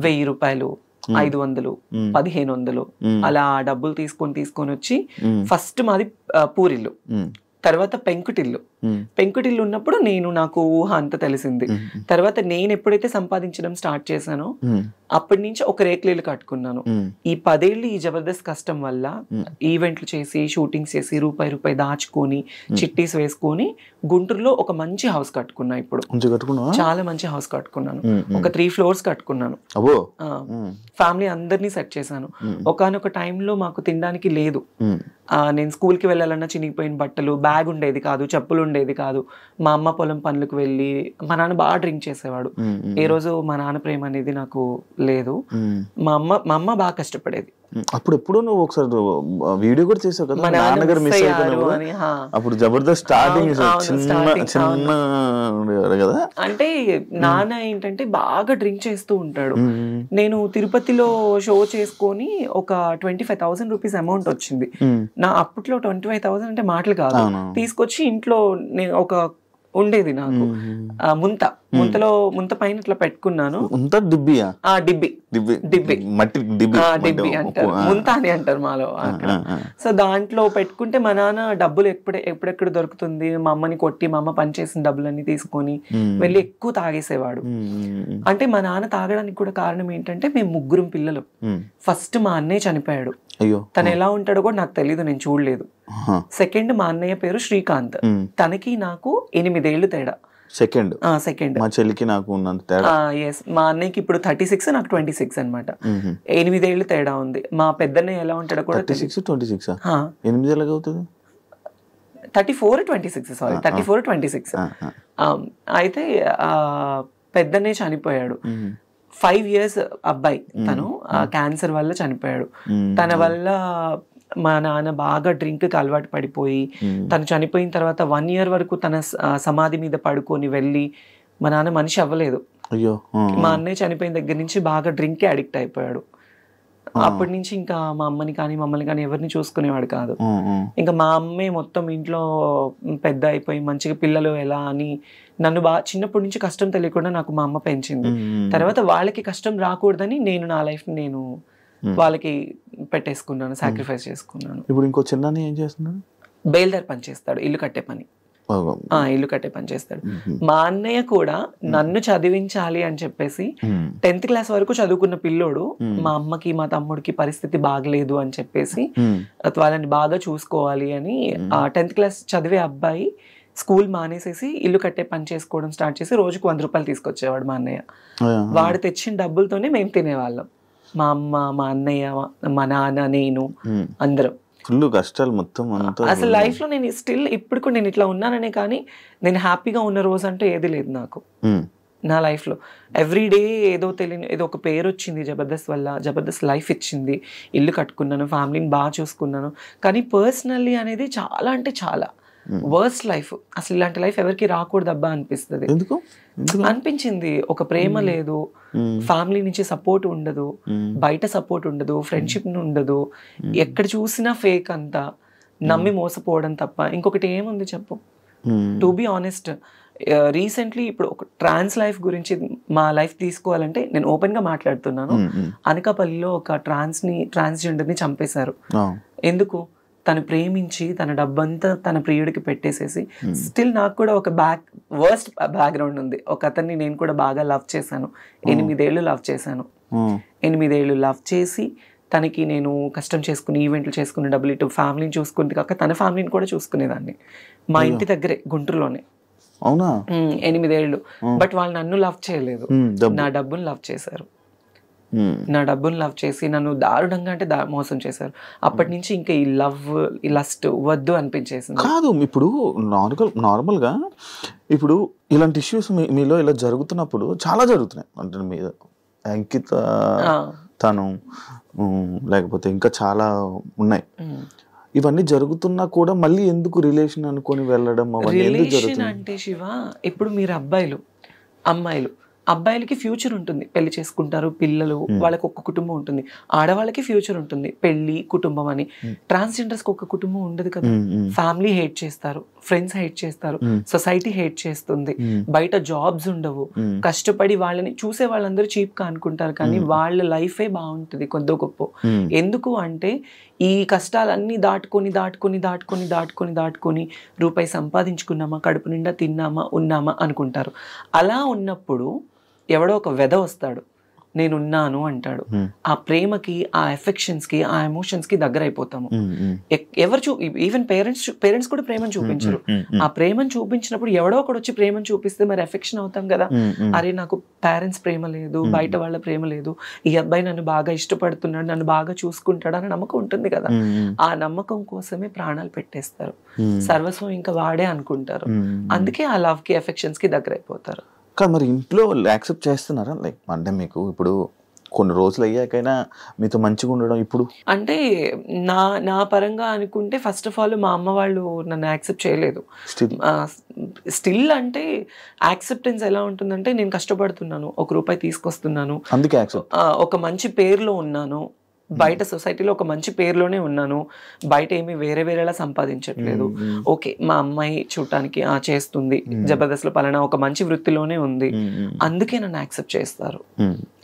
C: 1000 రూపాయలు, 500, 1500 అలా డబ్బులు తీసుకొని వచ్చి, ఫస్ట్ మాది పూరిల్లు, తర్వాత పెంకుటిల్లు, పెంకుటిల్లు ఉన్నప్పుడు నాకు ఊహ అంత తెలిసింది. తర్వాత నేను ఎప్పుడైతే సంపాదించడం స్టార్ట్ చేశానో అప్పటి నుంచి ఒక రేకులు కట్టుకున్నాను. ఈ 10 ఏళ్ళు ఈ జబర్దస్త్ కష్టం వల్ల ఈవెంట్లు చేసి షూటింగ్స్ చేసి రూపాయి దాచుకొని చిట్టీస్ వేసుకొని గుంటూరులో ఒక మంచి హౌస్ కట్టుకున్నా. ఇప్పుడు చాలా మంచి హౌస్ కట్టుకున్నాను. ఒక 3 floors కట్టుకున్నాను. ఫ్యామిలీ అందరినీ సెట్ చేశాను. ఒకానొక టైంలో మాకు తినడానికి లేదు. నేను స్కూల్కి వెళ్ళాలన్నా చినిగిపోయిన బట్టలు, బ్యాగ్ ఉండేది కాదు, చెప్పులు ఉండేది కాదు. మా అమ్మ పొలం పనులకు వెళ్ళి, మా నాన్న బాగా డ్రింక్ చేసేవాడు. ఏ రోజు మా నాన్న ప్రేమ అనేది నాకు లేదు. మా అమ్మ బాగా కష్టపడేది.
B: అప్పుడు ఎప్పుడు నువ్వు ఒకసారి వీడియో కూడా చేసావు కదా, నాన్నగారు మిస్ అయిపోయినారు అని. అప్పుడు జబర్దస్త్ స్టార్టింగ్ కదా. అంటే
C: నాన్న ఏంటంటే బాగా డ్రింక్ చేస్తూ ఉంటాడు. నేను తిరుపతిలో షో చేసుకొని ఒక 25,000 రూపీస్ అమౌంట్ వచ్చింది. నా అప్పట్లో 25,000 అంటే మాటలు కాదు. తీసుకొచ్చి ఇంట్లో నేను ఒక ఉండేది నాకు ముంత పైన ఇట్లా పెట్టుకున్నాను. డిబ్బి అంటారు, ముంత అని అంటారు మాలో అక్కడ. సో దాంట్లో పెట్టుకుంటే మా నాన్న డబ్బులు ఎప్పుడెక్కడ దొరుకుతుంది, మా అమ్మని కొట్టి మా అమ్మ పనిచేసిన డబ్బులన్నీ తీసుకొని వెళ్ళి ఎక్కువ తాగేసేవాడు. అంటే మా నాన్న తాగడానికి కూడా కారణం ఏంటంటే మేము 3 పిల్లలు. ఫస్ట్ మా అన్నయ్య చనిపోయాడు. తను ఎలా ఉంటాడో కూడా నాకు తెలీదు, నేను చూడలేదు. సెకండ్ మా అన్నయ్య పేరు శ్రీకాంత్. తనకి నాకు 8 ఏళ్ళు తేడా.
B: సెకండ్ మా చెల్లికి నాకు ఉన్నంత తేడా.
C: మా అన్నయ్యకి ఇప్పుడు 36, నాకు 26 అనమాట. 8 ఏళ్ళు తేడా ఉంది. మా పెద్దన్నయ్య ఎలా ఉంటాడో కూడా
B: 8 ఎలాగ అవుతుంది?
C: 34-26 అయితే పెద్దన్నయ్య చనిపోయాడు. 5 years అబ్బాయి, తను క్యాన్సర్ వల్ల చనిపోయాడు. తన వల్ల మా నాన్న బాగా డ్రింక్కి అలవాటు పడిపోయి, తను చనిపోయిన తర్వాత 1 year వరకు తన సమాధి మీద పడుకొని వెళ్ళి మా నాన్న మనిషి అవ్వలేదు. మా అన్నయ్య చనిపోయిన దగ్గర నుంచి బాగా డ్రింక్కి అడిక్ట్ అయిపోయాడు. అప్పటి నుంచి ఇంకా మా అమ్మని కానీ మమ్మల్ని కానీ ఎవరిని చూసుకునేవాడు కాదు. ఇంకా మా అమ్మే మొత్తం ఇంట్లో పెద్ద అయిపోయి మంచిగా పిల్లలు ఎలా అని నన్ను బాగా చిన్నప్పటి నుంచి కష్టం తెలియకుండా నాకు మా అమ్మ పెంచింది. తర్వాత వాళ్ళకి కష్టం రాకూడదని నేను నా లైఫ్ నేను వాళ్ళకి పెట్టేసుకున్నాను, సాక్రిఫైస్ చేసుకున్నాను.
B: ఇప్పుడు ఇంకో చిన్న ఏం చేస్తున్నాడు?
C: బేల్దార్ పని చేస్తాడు, ఇల్లు కట్టే పని చేస్తాడు. మా అన్నయ్య కూడా నన్ను చదివించాలి అని చెప్పేసి 10th class వరకు చదువుకున్న పిల్లోడు, మా అమ్మకి మా తమ్ముడికి పరిస్థితి బాగలేదు అని చెప్పేసి వాళ్ళని బాగా చూసుకోవాలి అని 10th class చదివే అబ్బాయి స్కూల్ మానేసేసి ఇల్లు కట్టే పని చేసుకోవడం స్టార్ట్ చేసి రోజుకు 100 రూపాయలు తీసుకొచ్చేవాడు మా అన్నయ్య. వాడు తెచ్చిన డబ్బులతోనే మేము తినేవాళ్ళం. మా అమ్మ, మా అన్నయ్య, మా నాన్న, నేను అందరం.
B: ఫుల్ కష్టాలు మొత్తం.
C: అసలు లైఫ్ లో నేను స్టిల్ ఇప్పుడు కూడా నేను ఇట్లా ఉన్నాననే కానీ నేను హ్యాపీగా ఉన్న రోజు అంటూ ఏది లేదు నాకు. నా లైఫ్ లో ఎవ్రీడే ఏదో తెలియని ఏదో ఒక పేరు వచ్చింది జబర్దస్త్ వల్ల. జబర్దస్త్ లైఫ్ ఇచ్చింది, ఇల్లు కట్టుకున్నాను, ఫ్యామిలీని బాగా చూసుకున్నాను. కానీ పర్సనల్లీ అనేది చాలా అంటే చాలా వర్స్ట్ లైఫ్. అసలు ఇలాంటి లైఫ్ ఎవరికి రాకూడదు అబ్బా అనిపిస్తుంది. అనిపించింది. ఒక ప్రేమ లేదు, ఫ్యామిలీ నుంచి సపోర్ట్ ఉండదు, బయట సపోర్ట్ ఉండదు, ఫ్రెండ్షిప్ ఉండదు, ఎక్కడ చూసినా ఫేక్ అంతా, నమ్మి మోసపోవడం తప్ప ఇంకొకటి ఏముంది చెప్పు. టు బి ఆనెస్ట్, రీసెంట్లీ ఇప్పుడు ఒక ట్రాన్స్ లైఫ్ గురించి మా లైఫ్ తీసుకోవాలంటే నేను ఓపెన్ గా మాట్లాడుతున్నాను. అనకాపల్లిలో ఒక ట్రాన్స్జెండర్ ని చంపేశారు. ఎందుకు? తను ప్రేమించి తన డబ్బంతా తన ప్రియుడికి పెట్టేసేసి. స్టిల్ నాకు కూడా ఒక వర్స్ట్ బ్యాక్గ్రౌండ్ ఉంది. ఒక అతన్ని నేను కూడా బాగా లవ్ చేశాను. 8 ఏళ్ళు లవ్ చేశాను. 8 ఏళ్ళు లవ్ చేసి తనకి నేను కష్టం చేసుకుని ఈవెంట్లు చేసుకుని డబ్బులు ఇటు ఫ్యామిలీని చూసుకుంది కాక తన ఫ్యామిలీని కూడా చూసుకునేదాన్ని. మా ఇంటి దగ్గరే గుంటూరులోనే. 8 ఏళ్ళు. బట్ వాళ్ళు నన్ను లవ్ చేయలేదు, నా డబ్బును లవ్ చేశారు. నా డబ్బును లవ్ చేసి నన్ను దారుణంగా అంటే మోసం చేశారు. అప్పటి నుంచి ఇంకా ఈ లవ్, ఈ లస్ట్ వద్దు అనిపించేసింది.
B: కాదు, ఇప్పుడు నార్మల్గా ఇప్పుడు ఇలాంటి ఇష్యూస్ మీలో ఇలా జరుగుతున్నప్పుడు చాలా జరుగుతున్నాయి. అంటే మీద అంకిత, తను, లేకపోతే ఇంకా చాలా ఉన్నాయి. ఇవన్నీ జరుగుతున్నా కూడా మళ్ళీ ఎందుకు రిలేషన్ అనుకొని వెళ్ళడం?
C: రిలేషన్ అంటే శివ, ఇప్పుడు మీరు అబ్బాయిలు, అమ్మాయిలు, అబ్బాయిలకి ఫ్యూచర్ ఉంటుంది, పెళ్లి చేసుకుంటారు, పిల్లలు, వాళ్ళకి ఒక కుటుంబం ఉంటుంది. ఆడవాళ్ళకి ఫ్యూచర్ ఉంటుంది, పెళ్లి, కుటుంబం అని. ట్రాన్స్జెండర్స్కి ఒక కుటుంబం ఉండదు కదా. ఫ్యామిలీ హేట్ చేస్తారు, ఫ్రెండ్స్ హేట్ చేస్తారు, సొసైటీ హేట్ చేస్తుంది, బయట జాబ్స్ ఉండవు, కష్టపడి వాళ్ళని చూసే వాళ్ళందరూ చీప్ గా అనుకుంటారు, కానీ వాళ్ళ లైఫే బాగుంటుంది కొద్దో గొప్ప. ఎందుకు అంటే ఈ కష్టాలన్నీ దాటుకొని రూపాయి సంపాదించుకున్నామా, కడుపు నిండా తిన్నామా, ఉన్నామా అనుకుంటారు. అలా ఉన్నప్పుడు ఎవడో ఒక వెధ వస్తాడు, నేనున్నాను అంటాడు. ఆ ప్రేమకి, ఆ ఎఫెక్షన్స్కి, ఆ ఎమోషన్స్కి దగ్గర అయిపోతాము. ఎవరు ఈవెన్ పేరెంట్స్ కూడా ప్రేమను చూపించరు. ఆ ప్రేమను చూపించినప్పుడు ఎవడో ఒకడు వచ్చి ప్రేమను చూపిస్తే మరి ఎఫెక్షన్ అవుతాం కదా. అరే నాకు పేరెంట్స్ ప్రేమ లేదు, బయట వాళ్ళ ప్రేమ లేదు, ఈ అబ్బాయి నన్ను బాగా ఇష్టపడుతున్నాడు, నన్ను బాగా చూసుకుంటాడు అనే నమ్మకం ఉంటుంది కదా. ఆ నమ్మకం కోసమే ప్రాణాలు పెట్టేస్తారు, సర్వస్వం ఇంకా వాడే అనుకుంటారు. అందుకే ఆ లవ్ కి, ఎఫెక్షన్స్ కి దగ్గర అయిపోతారు.
B: కానీ మరి ఇంట్లో వాళ్ళు యాక్సెప్ట్ చేస్తున్నారా? లైక్ అంటే మీకు ఇప్పుడు కొన్ని రోజులు అయ్యాకైనా మీతో మంచిగా ఉండడం ఇప్పుడు
C: అంటే నా పరంగా అనుకుంటే ఫస్ట్ ఆఫ్ ఆల్ మా అమ్మ వాళ్ళు నన్ను యాక్సెప్ట్ చేయలేదు. స్టిల్ అంటే యాక్సెప్టెన్స్ ఎలా ఉంటుందంటే, నేను కష్టపడుతున్నాను, ₹1 తీసుకొస్తున్నాను,
B: అందుకే
C: ఒక మంచి పేరులో ఉన్నాను, బయట సొసైటీలో ఒక మంచి పేరులోనే ఉన్నాను, బయట ఏమి వేరేలా సంపాదించట్లేదు. ఓకే, మా అమ్మాయి చూడటానికి చేస్తుంది, జబర్దస్త్లో పలానా ఒక మంచి వృత్తిలోనే ఉంది, అందుకే నన్ను యాక్సెప్ట్ చేస్తారు.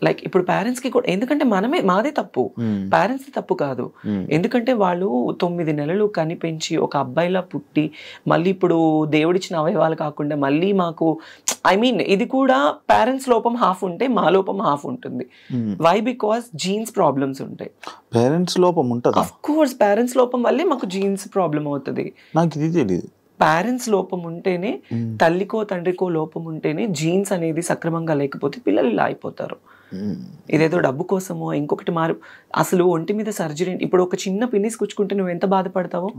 C: లైక్ ఇప్పుడు పేరెంట్స్ కి కూడా, ఎందుకంటే మాదే తప్పు, పేరెంట్స్ తప్పు కాదు. ఎందుకంటే వాళ్ళు 9 నెలలు కనిపెంచి ఒక అబ్బాయిలా పుట్టి, మళ్ళీ ఇప్పుడు దేవుడిచ్చిన అవయవాలు కాకుండా మళ్ళీ మాకు ఇది కూడా పేరెంట్స్ లోపం హాఫ్ ఉంటే మా లోపం హాఫ్ ఉంటుంది. వై? బికాస్ జీన్స్ ప్రాబ్లమ్స్ ఉంటాయి.
B: పేరెంట్స్ లోపం ఉంటుంది.
C: ఆఫ్ కోర్స్ పేరెంట్స్ లోపం వల్లే మాకు జీన్స్ ప్రాబ్లం అవుతుంది.
B: నాకు ఇది తెలియదు.
C: పేరెంట్స్ లోపం ఉంటేనే, తల్లికో తండ్రికో లోపం ఉంటేనే జీన్స్ అనేది సక్రమంగా లేకపోతే పిల్లలు ఇలా అయిపోతారు. ఇదేదో డబ్బు కోసమో ఇంకొకటి అసలు ఒంటి మీద సర్జరీ, ఇప్పుడు ఒక చిన్న పిన్నిస్ కుచ్చుకుంటే నువ్వు ఎంత బాధపడతావో,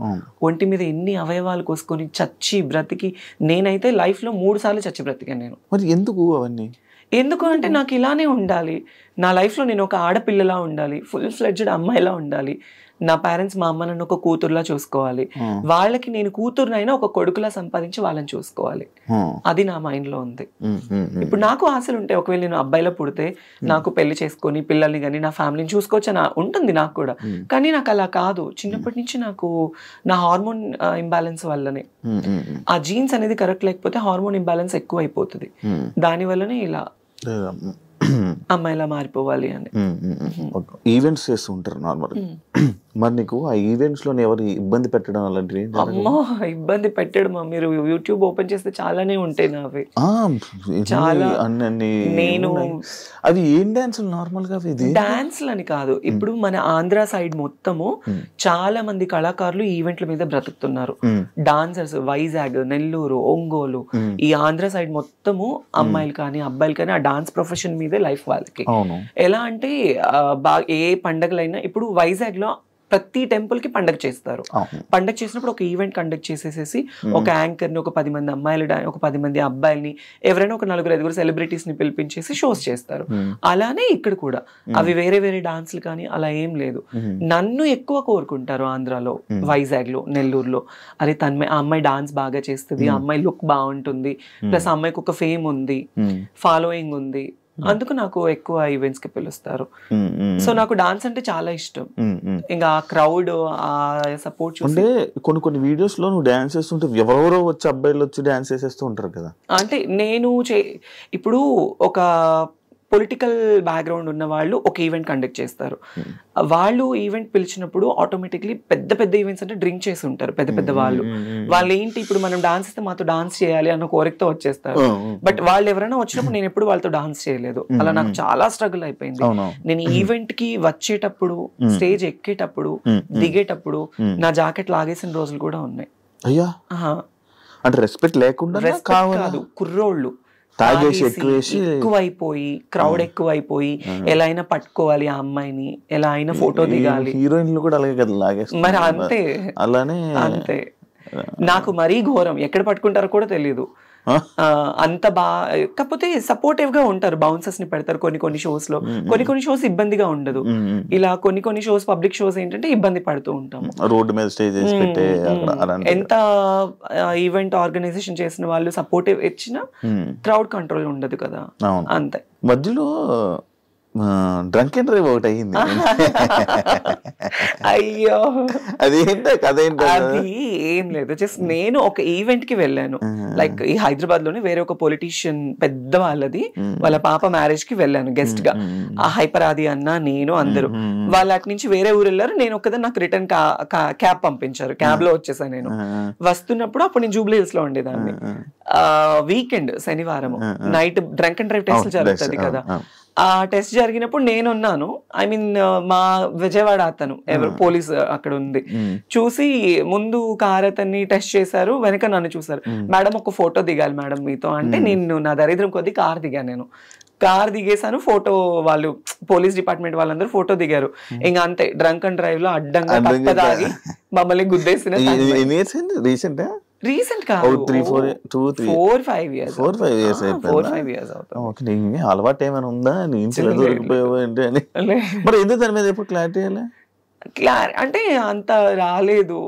C: ఒంటి మీద ఎన్ని అవయవాలు కోసుకొని చచ్చి బ్రతికి, నేనైతే లైఫ్ లో 3 సార్లు చచ్చి బ్రతికాను నేను.
B: మరి ఎందుకు అవన్నీ?
C: ఎందుకు అంటే నాకు ఇలానే ఉండాలి, నా లైఫ్లో నేను ఒక ఆడపిల్లలా ఉండాలి, ఫుల్ ఫ్లెడ్జ్డ్ అమ్మాయిలా ఉండాలి, నా పేరెంట్స్ మా అమ్మ నన్ను ఒక కూతురులా చూసుకోవాలి, వాళ్ళకి నేను కూతురునైనా ఒక కొడుకులా సంపాదించి వాళ్ళని చూసుకోవాలి, అది నా మైండ్ లో ఉంది. ఇప్పుడు నాకు ఆశలు ఉంటాయి, ఒకవేళ నేను అబ్బాయిలా పుడితే నాకు పెళ్లి చేసుకొని పిల్లల్ని కానీ నా ఫ్యామిలీని చూసుకోవచ్చు అని ఉంటుంది నాకు కూడా. కానీ నాకు అలా కాదు, చిన్నప్పటి నుంచి నాకు నా హార్మోన్ ఇంబ్యాలెన్స్ వల్లనే, ఆ జీన్స్ అనేది కరెక్ట్ లేకపోతే హార్మోన్ ఇంబ్యాలెన్స్ ఎక్కువ అయిపోతుంది, దాని వల్లనే ఇలా అమ్మాయిలా మారిపోవాలి అని.
B: ఈవెంట్స్ చేస్తూ ఉంటారు నార్మల్. మరి నీకు ఆ ఈవెంట్స్ లో ఎవరు ఇబ్బంది పెట్టడం అలాంటివి?
C: అమ్మో, ఇబ్బంది పెట్టడం, మీరు యూట్యూబ్ ఓపెన్ చేస్తే చాలానే ఉంటాయి నావి. చాలా. నేను
B: అవి ఏం డాన్స్ నార్మల్ గా?
C: డాన్స్లు అని కాదు, ఇప్పుడు మన ఆంధ్ర సైడ్ మొత్తము చాలా మంది కళాకారులు ఈవెంట్ల మీద బ్రతుకుతున్నారు. డాన్సర్స్ వైజాగ్, నెల్లూరు, ఒంగోలు, ఈ ఆంధ్ర సైడ్ మొత్తము అమ్మాయిలు కానీ అబ్బాయిలు కానీ ఆ డాన్స్ ప్రొఫెషన్ మీదే లైఫ్ వాళ్ళకి. ఎలా అంటే ఏ పండగలైనా, ఇప్పుడు వైజాగ్ లో ప్రతి టెంపుల్ కి పండగ చేస్తారు. పండగ చేసినప్పుడు ఒక ఈవెంట్ కండక్ట్ చేసేసేసి ఒక యాంకర్ ని, ఒక 10 మంది అమ్మాయిలు, ఒక 10 మంది అబ్బాయిల్ని, ఎవరైనా ఒక 4-5 సెలబ్రిటీస్ ని పిలిపించేసి షోస్ చేస్తారు. అలానే ఇక్కడ కూడా అవి వేరే డాన్స్లు కానీ అలా ఏం లేదు. నన్ను ఎక్కువ కోరుకుంటారు ఆంధ్రాలో, వైజాగ్ లో, నెల్లూరులో. అరే ఆ అమ్మాయి డాన్స్ బాగా చేస్తుంది, ఆ అమ్మాయి లుక్ బాగుంటుంది, ప్లస్ ఆ అమ్మాయికి ఒక ఫేమ్ ఉంది, ఫాలోయింగ్ ఉంది, అందుకు నాకు ఎక్కువ ఈవెంట్స్ కి పిలుస్తారు. సో నాకు డాన్స్ అంటే చాలా ఇష్టం. ఇంకా ఆ క్రౌడ్, ఆ సపోర్ట్ చూస్తే
B: కొన్ని వీడియోస్ లో నువ్వు డాన్స్ చేస్తుంటే ఎవరెవరో వచ్చి అబ్బాయిలు వచ్చి డాన్స్ చేసేస్తూ ఉంటారు కదా. అంటే
C: నేను ఇప్పుడు ఒక పొలిటికల్ బ్యాక్గ్రౌండ్ ఉన్న వాళ్ళు ఒక ఈవెంట్ కండక్ట్ చేస్తారు. వాళ్ళు ఈవెంట్ పిలిచినప్పుడు ఆటోమేటిక్లీ పెద్ద ఈవెంట్స్ అంటే డ్రింక్ చేసి ఉంటారు పెద్ద వాళ్ళు ఏంటి, ఇప్పుడు మనం డాన్స్ ఇస్తే మాతో డాన్స్ చేయాలి అన్న కోరికతో వచ్చేస్తారు. బట్ వాళ్ళు ఎవరైనా వచ్చినప్పుడు నేను ఎప్పుడు వాళ్ళతో డాన్స్ చేయలేదు. అలా నాకు చాలా స్ట్రగుల్ అయిపోయింది. నేను ఈవెంట్ కి వచ్చేటప్పుడు, స్టేజ్ ఎక్కేటప్పుడు, దిగేటప్పుడు నా జాకెట్ లాగేసిన రోజులు కూడా ఉన్నాయి.
B: అయ్యా, అంటే రెస్పెక్ట్ లేకుండా
C: కాదు, కుర్రోళ్ళు ఎక్కువైపోయి, క్రౌడ్ ఎక్కువైపోయి, ఎలా అయినా పట్టుకోవాలి ఆ అమ్మాయిని, ఎలా అయినా ఫోటో దిగాలి.
B: హీరోయిన్లు కూడా అలాగే కదా లాగేస్తారు.
C: మరి అంతే,
B: అలానే
C: అంతే. నాకు మరీ ఘోరం, ఎక్కడ పట్టుకుంటారో కూడా తెలియదు. అంత కాకపోతే సపోర్టివ్ గా ఉంటారు, బౌన్సర్స్ ని పెడతారు కొన్ని షోస్ లో. కొన్ని షోస్ ఇబ్బందిగా ఉండదు. ఇలా కొన్ని షోస్, పబ్లిక్ షోస్ ఏంటంటే ఇబ్బంది పడుతూ ఉంటాము.
B: రోడ్డు మీద స్టేజ్
C: ఎంత ఈవెంట్ ఆర్గనైజేషన్ చేసిన వాళ్ళు సపోర్టివ్ ఇచ్చినా క్రౌడ్ కంట్రోల్ ఉండదు కదా, అంతే.
B: మధ్యలో డ్రంక్ అండ్ డ్రైవ్ ఒకటి అయ్యింది.
C: అయ్యో
B: అదేంటో కథ ఏంటో.
C: అది ఏం లేదు, జస్ట్ నేను ఒక ఈవెంట్ కి వెళ్ళాను, లైక్ ఈ హైదరాబాద్ లోనే వేరే ఒక పొలిటీషియన్ పెద్ద వాళ్ళది వాళ్ళ పాప మ్యారేజ్ కి వెళ్ళాను గెస్ట్ గా. ఆ హైపర్ ఆది అన్న నేను అందరూ వాళ్ళ అటు నుంచి వేరే ఊరు వెళ్ళారు. నేను ఒక్కదాన్ని నాకు రిటర్న్ క్యాబ్ పంపించారు, క్యాబ్ లో వచ్చేసాను. నేను వస్తున్నప్పుడు అప్పుడు నేను జూబ్లీ హిల్స్ లో ఉండేదాన్ని. వీకెండ్ శనివారం night drunk and drive test జరుగుతుంది కదా, ఆ టెస్ట్ జరిగినప్పుడు నేనున్నాను. ఐ మీన్ మా విజయవాడ అతను ఎవరు పోలీస్ అక్కడ ఉంది చూసి ముందు కార్ అతన్ని టెస్ట్ చేశారు, వెనక నన్ను చూసారు. మేడం ఒక ఫోటో దిగాలి మేడం మీతో అంటే, నేను నా దరిద్రం కొద్ది కార్ దిగాను. నేను కార్ దిగేసాను, ఫోటో వాళ్ళు పోలీస్ డిపార్ట్మెంట్ వాళ్ళందరూ ఫోటో దిగారు. ఇంకా అంతే డ్రంక్ అండ్ డ్రైవ్ లో అడ్డంగా తప్పదాగి మమ్మల్ని గుద్దేసిన. రీసెంట్ గా 4-5 years అవుతుంది.
B: అలవాటు ఏమైనా ఉందా దొరికిపోయావు ఏంటి అని? మరి ఎందుకు దాని మీద ఎప్పుడు క్లారిటీ
C: అంటే అంత రాలేదు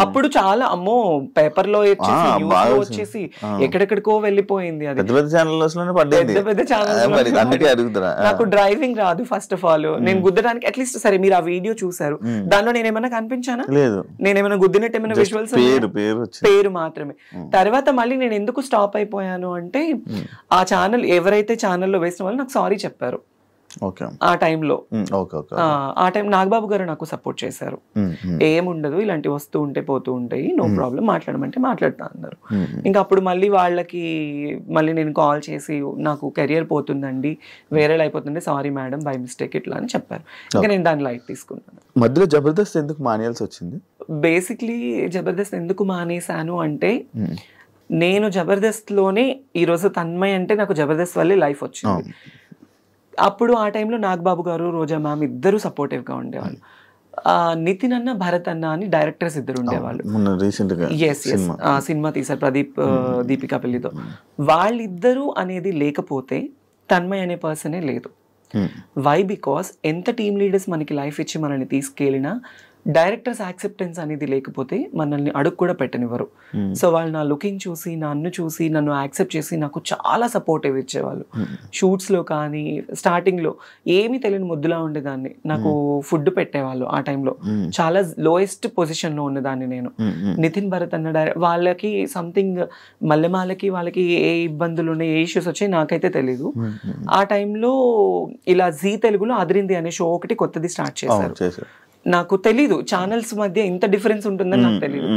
C: అప్పుడు. చాలా అమ్మో పేపర్ లో వచ్చేసి ఎక్కడెక్కడికో వెళ్ళిపోయింది. అది పెద్ద పెద్ద ఛానల్స్. నాకు డ్రైవింగ్ రాదు ఫస్ట్ ఆఫ్ ఆల్. నేను గుద్దడానికి అట్లీస్ట్ సరే మీరు ఆ వీడియో చూసారు, దానిలో నేనేమైనా కనిపించానా?
B: లేదు.
C: నేనేమైనా గుద్దినట్టు ఏమైనా విజువల్స్? పేరు మాత్రమే. తర్వాత మళ్ళీ నేను ఎందుకు స్టాప్ అయిపోయాను అంటే, ఆ ఛానల్ ఎవరైతే ఛానల్లో వేసిన వాళ్ళు నాకు సారీ చెప్పారు ఆ టైంలో. ఆ టైం నాగబాబు గారు నాకు సపోర్ట్ చేశారు. ఏముండదు, ఇలాంటి వస్తూ ఉంటే పోతూ ఉంటాయి, నో ప్రాబ్లం, మాట్లాడమంటే మాట్లాడుతా అన్నారు. ఇంకా అప్పుడు మళ్ళీ నేను కాల్ చేసి నాకు కెరియర్ పోతుందండి, వేరే అయిపోతుంది, సారీ మేడం బై మిస్టేక్ ఇట్లా అని చెప్పారు. ఇంకా నేను దాన్ని లైట్ తీసుకున్నాను.
B: మధ్యలో జబర్దస్త్ ఎందుకు మానేయాల్సి వచ్చింది?
C: బేసిక్లీ జబర్దస్త్ ఎందుకు మానేశాను అంటే, నేను జబర్దస్త్ లోనే ఈరోజు తన్మయ్ అంటే నాకు జబర్దస్త్ వల్లే లైఫ్ వచ్చింది. అప్పుడు ఆ టైంలో నాగబాబు గారు, రోజా మ్యామ్ ఇద్దరు సపోర్టివ్గా ఉండేవాళ్ళు. నితిన్ అన్న, భరత్ అన్న అని డైరెక్టర్స్ ఇద్దరు ఉండేవాళ్ళు. సినిమా తీశారు ప్రదీప్ దీపికా పెళ్లితో. వాళ్ళిద్దరూ అనేది లేకపోతే తన్మయ్ అనే పర్సనే లేదు. వై? బికాస్ ఎంత టీమ్ లీడర్స్ మనకి లైఫ్ ఇచ్చి మనల్ని తీసుకెళ్ళినా డైరెక్టర్స్ యాక్సెప్టెన్స్ అనేది లేకపోతే మనల్ని అడుగు కూడా పెట్టనివ్వరు. సో వాళ్ళు నా లుకింగ్ చూసి, నన్ను చూసి, నన్ను యాక్సెప్ట్ చేసి నాకు చాలా సపోర్టివ్ ఇచ్చేవాళ్ళు. షూట్స్లో కానీ స్టార్టింగ్లో ఏమీ తెలియని ముద్దులా ఉండేదాన్ని. నాకు ఫుడ్ పెట్టేవాళ్ళు ఆ టైంలో. చాలా లోయెస్ట్ పొజిషన్లో ఉన్నదాన్ని నేను. నితిన్, భరత్ అన్న వాళ్ళకి సంథింగ్ మల్లెమాలకి వాళ్ళకి ఏ ఇబ్బందులు ఉన్నాయి, ఏ ఇష్యూస్ వచ్చాయి నాకైతే తెలీదు. ఆ టైంలో ఇలా జీ తెలుగులో అదిరింది అనే షో ఒకటి కొత్తది స్టార్ట్ చేశారు. నాకు తెలీదు ఛానల్స్ మధ్య ఇంత డిఫరెన్స్ ఉంటుందని నాకు తెలీదు.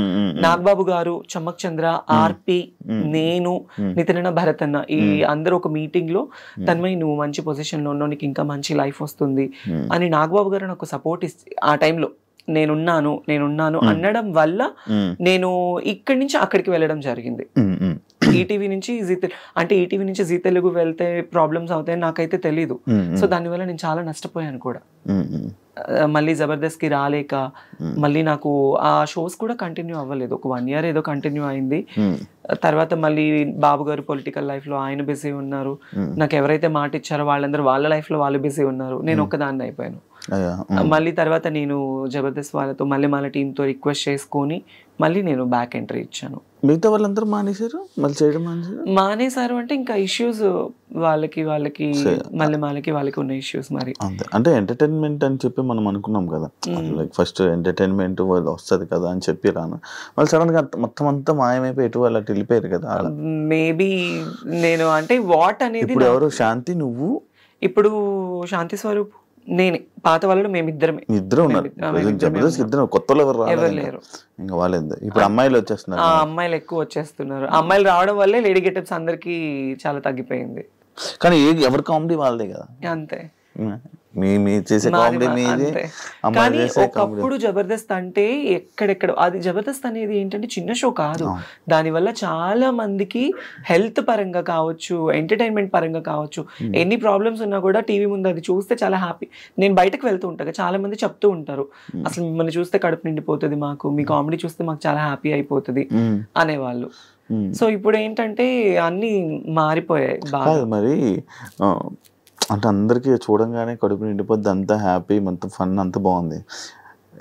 C: నాగబాబు గారు, చమ్మక్ చంద్ర, ఆర్పి, నేను, నితిన్, భరత్ అన్న ఈ అందరూ ఒక మీటింగ్ లో తన్మయ్ నువ్వు మంచి పొజిషన్ లో ఉన్నావు, నీకు ఇంకా మంచి లైఫ్ వస్తుంది అని నాగబాబు గారు నాకు సపోర్ట్ ఆ టైంలో నేనున్నాను అనడం వల్ల నేను ఇక్కడి నుంచి అక్కడికి వెళ్ళడం జరిగింది. ఈటీవీ నుంచి ఈటీవీ నుంచి జీ తెలుగు వెళ్తే ప్రాబ్లమ్స్ అవుతాయని నాకైతే తెలీదు. సో దానివల్ల నేను చాలా నష్టపోయాను కూడా. మళ్ళీ జబర్దస్త్ కి రాలేక మళ్ళీ నాకు ఆ షోస్ కూడా కంటిన్యూ అవ్వలేదు. ఒక 1 year ఏదో కంటిన్యూ అయింది. తర్వాత మళ్ళీ బాబు గారు పొలిటికల్ లైఫ్ లో ఆయన బిజీ ఉన్నారు. నాకు ఎవరైతే మాట ఇచ్చారో వాళ్ళందరూ వాళ్ళ లైఫ్ లో వాళ్ళు బిజీ ఉన్నారు. నేను ఒక్కదాన్ని అయిపోయాను. మళ్ళీ తర్వాత నేను జబర్దస్త్ వాళ్ళతో మళ్ళీ టీంతో రిక్వెస్ట్ చేసుకొని మళ్ళీ నేను బ్యాక్ ఎంట్రీ ఇచ్చాను.
B: మిగతా వాళ్ళందరూ
C: మానేశారు అంటే ఇంకా ఇష్యూస్ వాళ్ళకి వాళ్ళకి ఉన్న ఇష్యూస్. మరి
B: అంటే ఎంటర్టైన్మెంట్ అని చెప్పి మనం అనుకున్నాం కదా, లైక్ ఫస్ట్ ఎంటర్టైన్మెంట్ వస్తుంది కదా అని చెప్పి రాను వాళ్ళు సడన్ గా మొత్తం అంతా మాయమైపోయి ఎటు వాళ్ళు అటు వెళ్ళిపోయారు కదా.
C: మేబీ నేను అంటే వాట్ అనేది
B: ఎవరు శాంతి, నువ్వు,
C: ఇప్పుడు శాంతి స్వరూప్, నేనే. పాత వాళ్ళు మేమిద్దరమే.
B: ఇద్దరు ఉన్నారు. కొత్త ఎవరు లేరు. ఇంకా వాళ్ళేంది ఇప్పుడు అమ్మాయిలు వచ్చేస్తున్నారు.
C: అమ్మాయిలు ఎక్కువ వచ్చేస్తున్నారు. అమ్మాయిలు రావడం వల్లే లేడీ గెటప్స్ అందరికి చాలా తగ్గిపోయింది.
B: కానీ ఎవరి కామెడీ వాళ్ళదే కదా.
C: అంతే.
B: కానీ
C: ఒకప్పుడు జబర్దస్త్ అంటే ఎక్కడెక్కడ అది జబర్దస్త్ అనేది ఏంటంటే చిన్న షో కాదు. దానివల్ల చాలా మందికి హెల్త్ పరంగా కావచ్చు, ఎంటర్టైన్మెంట్ పరంగా కావచ్చు, ఎన్ని ప్రాబ్లమ్స్ ఉన్నా కూడా టీవీ ముందు అది చూస్తే చాలా హ్యాపీ. నేను బయటకు వెళ్తూ ఉంటాను, చాలా మంది చెప్తూ ఉంటారు అసలు మిమ్మల్ని చూస్తే కడుపు నిండిపోతుంది మాకు, మీ కామెడీ చూస్తే మాకు చాలా హ్యాపీ అయిపోతుంది అనేవాళ్ళు. సో ఇప్పుడు ఏంటంటే అన్ని మారిపోయాయి బాగా.
B: మరి అంటే అందరికీ చూడంగానే కడుపు నిండిపోద్ది, అంతా హ్యాపీ, మొత్తం ఫన్, అంతా బాగుంది.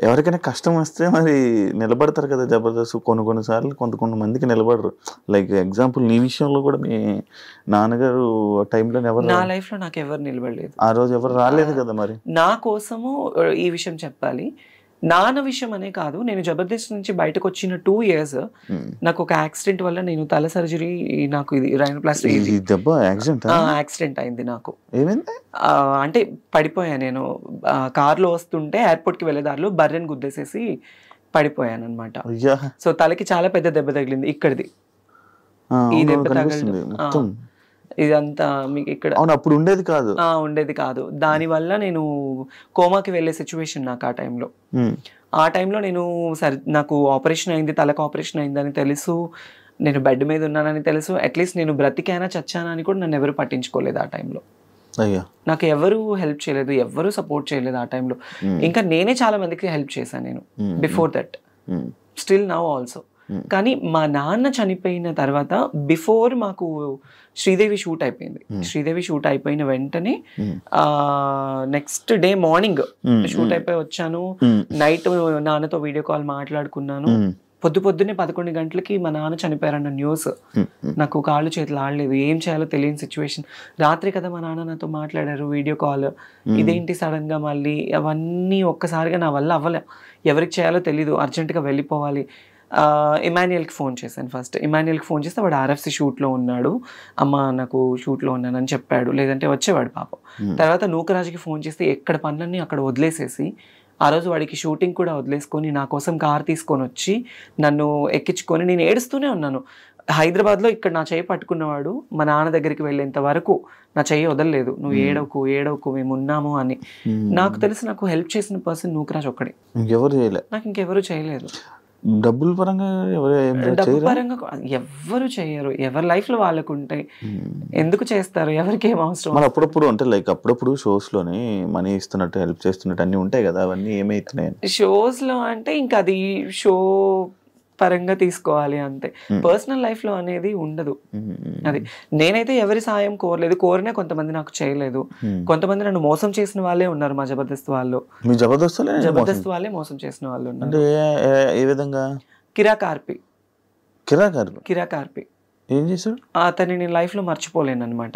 B: ఎవరికైనా కష్టం వస్తే మరి నిలబడతారు కదా జబర్దస్త్. కొన్నిసార్లు కొంతమందికి నిలబడరు. లైక్ ఎగ్జాంపుల్ నీ విషయంలో కూడా మీ నాన్నగారు ఆ టైంలో ఎవరు,
C: నా లైఫ్ లో నాకు ఎవరు నిలబడలేదు,
B: ఆ రోజు ఎవరు రాలేదు కదా. మరి
C: నా కోసము ఈ విషయం చెప్పాలి. నాన్న విషయం అనే కాదు, నేను జబర్దస్త్ నుంచి బయటకు వచ్చిన 2 years నాకు ఒక యాక్సిడెంట్ వల్ల నేను తల సర్జరీ, నాకు ఇది రైనోప్లాస్టీ యాక్సిడెంట్ అయింది. నాకు
B: ఏమైంది
C: అంటే పడిపోయా నేను. కార్లో వస్తుంటే ఎయిర్పోర్ట్కి వెళ్ళే దారిలో బర్రెని గుద్దేసేసి పడిపోయాను అనమాట. సో తలకి చాలా పెద్ద దెబ్బ తగిలింది. ఇక్కడిది ఈ దెబ్బ తగలడం ఇదంతా మీకు ఇక్కడ
B: అప్పుడు ఉండేది
C: కాదు. దానివల్ల నేను కోమాకి వెళ్ళే సిచ్యువేషన్ నాకు ఆ టైంలో నేను నాకు ఆపరేషన్ అయింది, తలకు ఆపరేషన్ అయిందని తెలుసు, నేను బెడ్ మీద ఉన్నానని తెలుసు. అట్లీస్ట్ నేను బ్రతికానా చచ్చానా అని కూడా నన్ను ఎవరు పట్టించుకోలేదు ఆ టైంలో. నాకు ఎవరు హెల్ప్ చేయలేదు, ఎవరు సపోర్ట్ చేయలేదు ఆ టైంలో. ఇంకా నేనే చాలా మందికి హెల్ప్ చేశాను నేను before that, still now also. కానీ మా నాన్న చనిపోయిన తర్వాత బిఫోర్ మాకు శ్రీదేవి షూట్ అయిపోయింది. శ్రీదేవి షూట్ అయిపోయిన వెంటనే నెక్స్ట్ డే మార్నింగ్ షూట్ అయిపోయి వచ్చాను. నైట్ నాన్నతో వీడియో కాల్ మాట్లాడుకున్నాను. పొద్దున్నే 11 గంటలకి మా నాన్న చనిపోయారన్న న్యూస్. నాకు కాళ్ళు చేతులు ఆడలేదు, ఏం చేయాలో తెలియని సిచ్యువేషన్. రాత్రి కదా మా నాన్న నాతో మాట్లాడారు వీడియో కాల్. ఇదేంటి సడన్ గా మళ్ళీ అవన్నీ ఒక్కసారిగా నా వల్ల అవ్వలే. ఎవరికి చేయాలో తెలీదు, అర్జెంటుగా వెళ్ళిపోవాలి. ఇమాన్యుయల్కి ఫోన్ చేశాను. ఫస్ట్ ఇమాన్యుయల్కి ఫోన్ చేస్తే వాడు RFC షూట్లో ఉన్నాడు, అమ్మ నాకు షూట్లో ఉన్నానని చెప్పాడు, లేదంటే వచ్చేవాడు పాపం. తర్వాత నూకరాజుకి ఫోన్ చేస్తే ఎక్కడ పనులన్నీ అక్కడ వదిలేసేసి ఆ రోజు వాడికి షూటింగ్ కూడా వదిలేసుకొని నా కోసం కార్ తీసుకొని వచ్చి నన్ను ఎక్కించుకొని నేను ఏడుస్తూనే ఉన్నాను. హైదరాబాద్లో ఇక్కడ నా చెయ్యి పట్టుకున్నవాడు మా నాన్న దగ్గరికి వెళ్ళేంత వరకు నా చెయ్యి వదలలేదు. నువ్వు ఏడవకు మేము ఉన్నాము అని. నాకు తెలిసి నాకు హెల్ప్ చేసిన పర్సన్ నూకరాజ్ ఒక్కడే, నాకు ఇంకెవరు చేయలేదు.
B: డబ్బుల పరంగా
C: ఎవ్వరు చేయరు. ఎవరి లైఫ్ లో వాళ్ళకు ఉంటాయి, ఎందుకు చేస్తారు, ఎవరికి ఏం అవసరం.
B: మరి అప్పుడప్పుడు అంటే లైక్ అప్పుడప్పుడు షోస్ లోని మనీ ఇస్తున్నట్టు హెల్ప్ చేస్తున్నట్టు అన్ని ఉంటాయి కదా, అవన్నీ ఏమైతున్నాయి
C: షోస్ లో అంటే ఇంకా అది షో పరంగా తీసుకోవాలి అంతే. పర్సనల్ లైఫ్ లో అనేది ఉండదు. అది నేనైతే ఎవరి సాయం కోరినా కొంతమంది నాకు చేయలేదు. కొంతమంది నన్ను మోసం చేసిన వాళ్ళే ఉన్నారు మా జబర్దస్త్ వాళ్ళు. జబర్దస్త్ వాళ్ళే మోసం చేసిన వాళ్ళు ఉన్నారు.
B: ఏ విధంగా?
C: కిరాకార్పి
B: ఏం చేశాడు?
C: అతన్ని నేను లైఫ్ లో మర్చిపోలేను అనమాట.